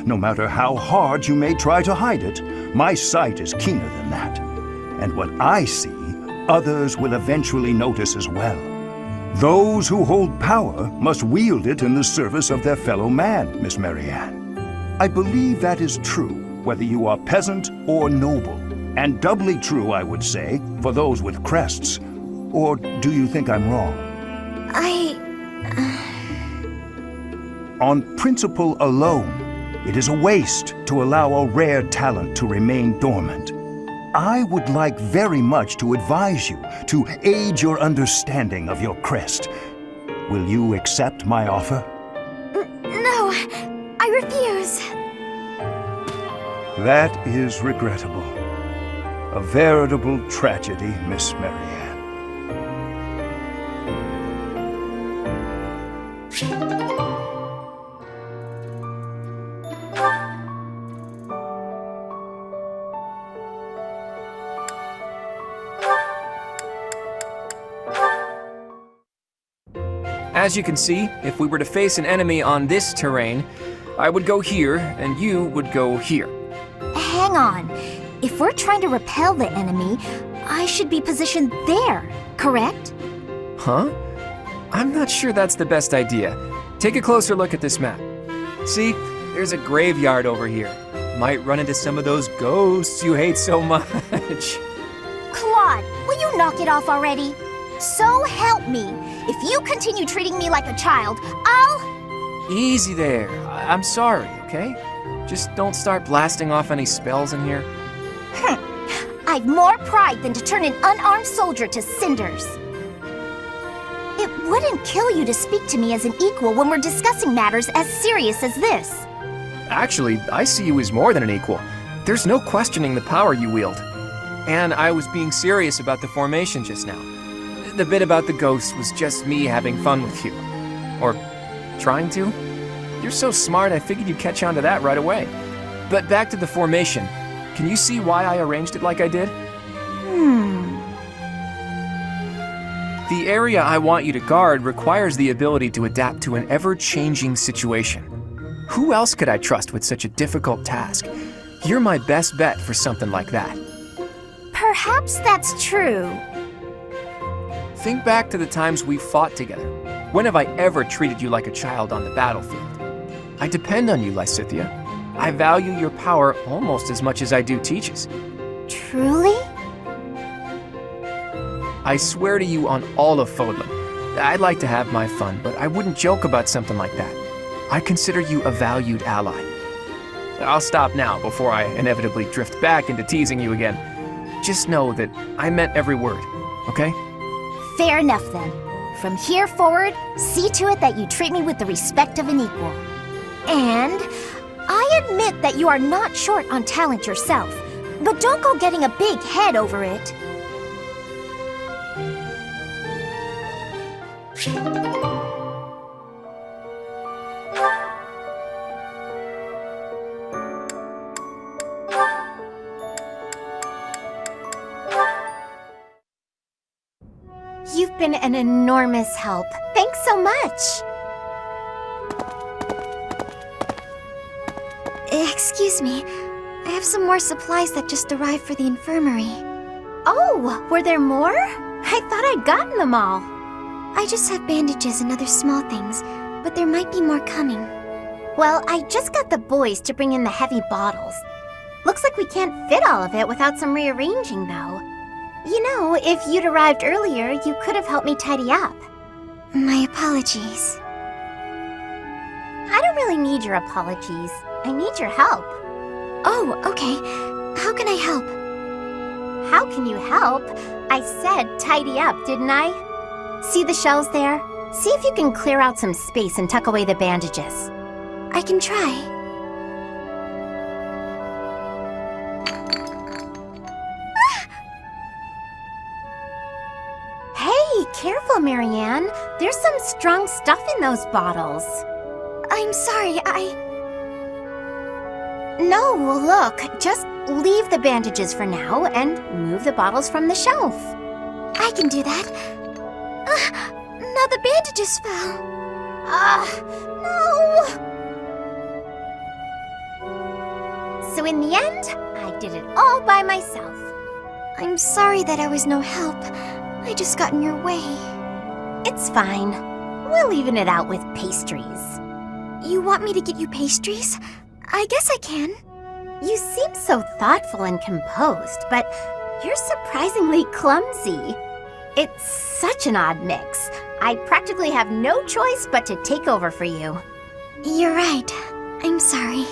No matter how hard you may try to hide it, my sight is keener than that. And what I see, others will eventually notice as well. Those who hold power must wield it in the service of their fellow man, Miss Marianne. I believe that is true, whether you are peasant or noble. And doubly true, I would say, for those with crests. Or do you think I'm wrong? On principle alone, it is a waste to allow a rare talent to remain dormant. I would like very much to advise you to aid your understanding of your crest. Will you accept my offer?
No, I refuse.
That is regrettable. A veritable tragedy, Miss Marianne.
As you can see, if we were to face an enemy on this terrain, I would go here, and you would go here.
Hang on. If we're trying to repel the enemy, I should be positioned there, correct?
Huh? I'm not sure that's the best idea. Take a closer look at this map. See, there's a graveyard over here. Might run into some of those ghosts you hate so much.
Claude, will you knock it off already? So help me. If you continue treating me like a child, I'll...
Easy there. I'm sorry, okay? Just don't start blasting off any spells in here.
I've more pride than to turn an unarmed soldier to cinders. It wouldn't kill you to speak to me as an equal when we're discussing matters as serious as this.
Actually, I see you as more than an equal. There's no questioning the power you wield. And I was being serious about the formation just now. The bit about the ghosts was just me having fun with you. Or trying to. You're so smart, I figured you'd catch on to that right away. But back to the formation. Can you see why I arranged it like I did? The area I want you to guard requires the ability to adapt to an ever-changing situation. Who else could I trust with such a difficult task? You're my best bet for something like that.
Perhaps that's true.
Think back to the times we fought together. When have I ever treated you like a child on the battlefield? I depend on you, Lysithea. I value your power almost as much as I do Teach's.
Truly?
I swear to you on all of Fódlan. I'd like to have my fun, but I wouldn't joke about something like that. I consider you a valued ally. I'll stop now before I inevitably drift back into teasing you again. Just know that I meant every word, okay?
Fair enough then. From here forward, see to it that you treat me with the respect of an equal. And I admit that you are not short on talent yourself, but don't go getting a big head over it. You've been an enormous help. Thanks so much.
Excuse me, I have some more supplies that just arrived for the infirmary.
Oh, were there more? I thought I'd gotten them all.
I just have bandages and other small things, but there might be more coming.
Well, I just got the boys to bring in the heavy bottles. Looks like we can't fit all of it without some rearranging, though. You know, if you'd arrived earlier, you could have helped me tidy up.
My apologies.
I don't really need your apologies. I need your help.
Oh, okay. How can I help?
How can you help? I said tidy up, didn't I? See the shelves there? See if you can clear out some space and tuck away the bandages.
I can try.
Hey, careful, Marianne. There's some strong stuff in those bottles.
I'm sorry,
No, look, just leave the bandages for now and move the bottles from the shelf.
I can do that. Now the bandages fell.
No! So in the end, I did it all by myself.
I'm sorry that I was no help. I just got in your way.
It's fine. We'll even it out with pastries.
You want me to get you pastries? I guess I can.
You seem so thoughtful and composed, but you're surprisingly clumsy. It's such an odd mix. I practically have no choice but to take over for you.
You're right. I'm sorry.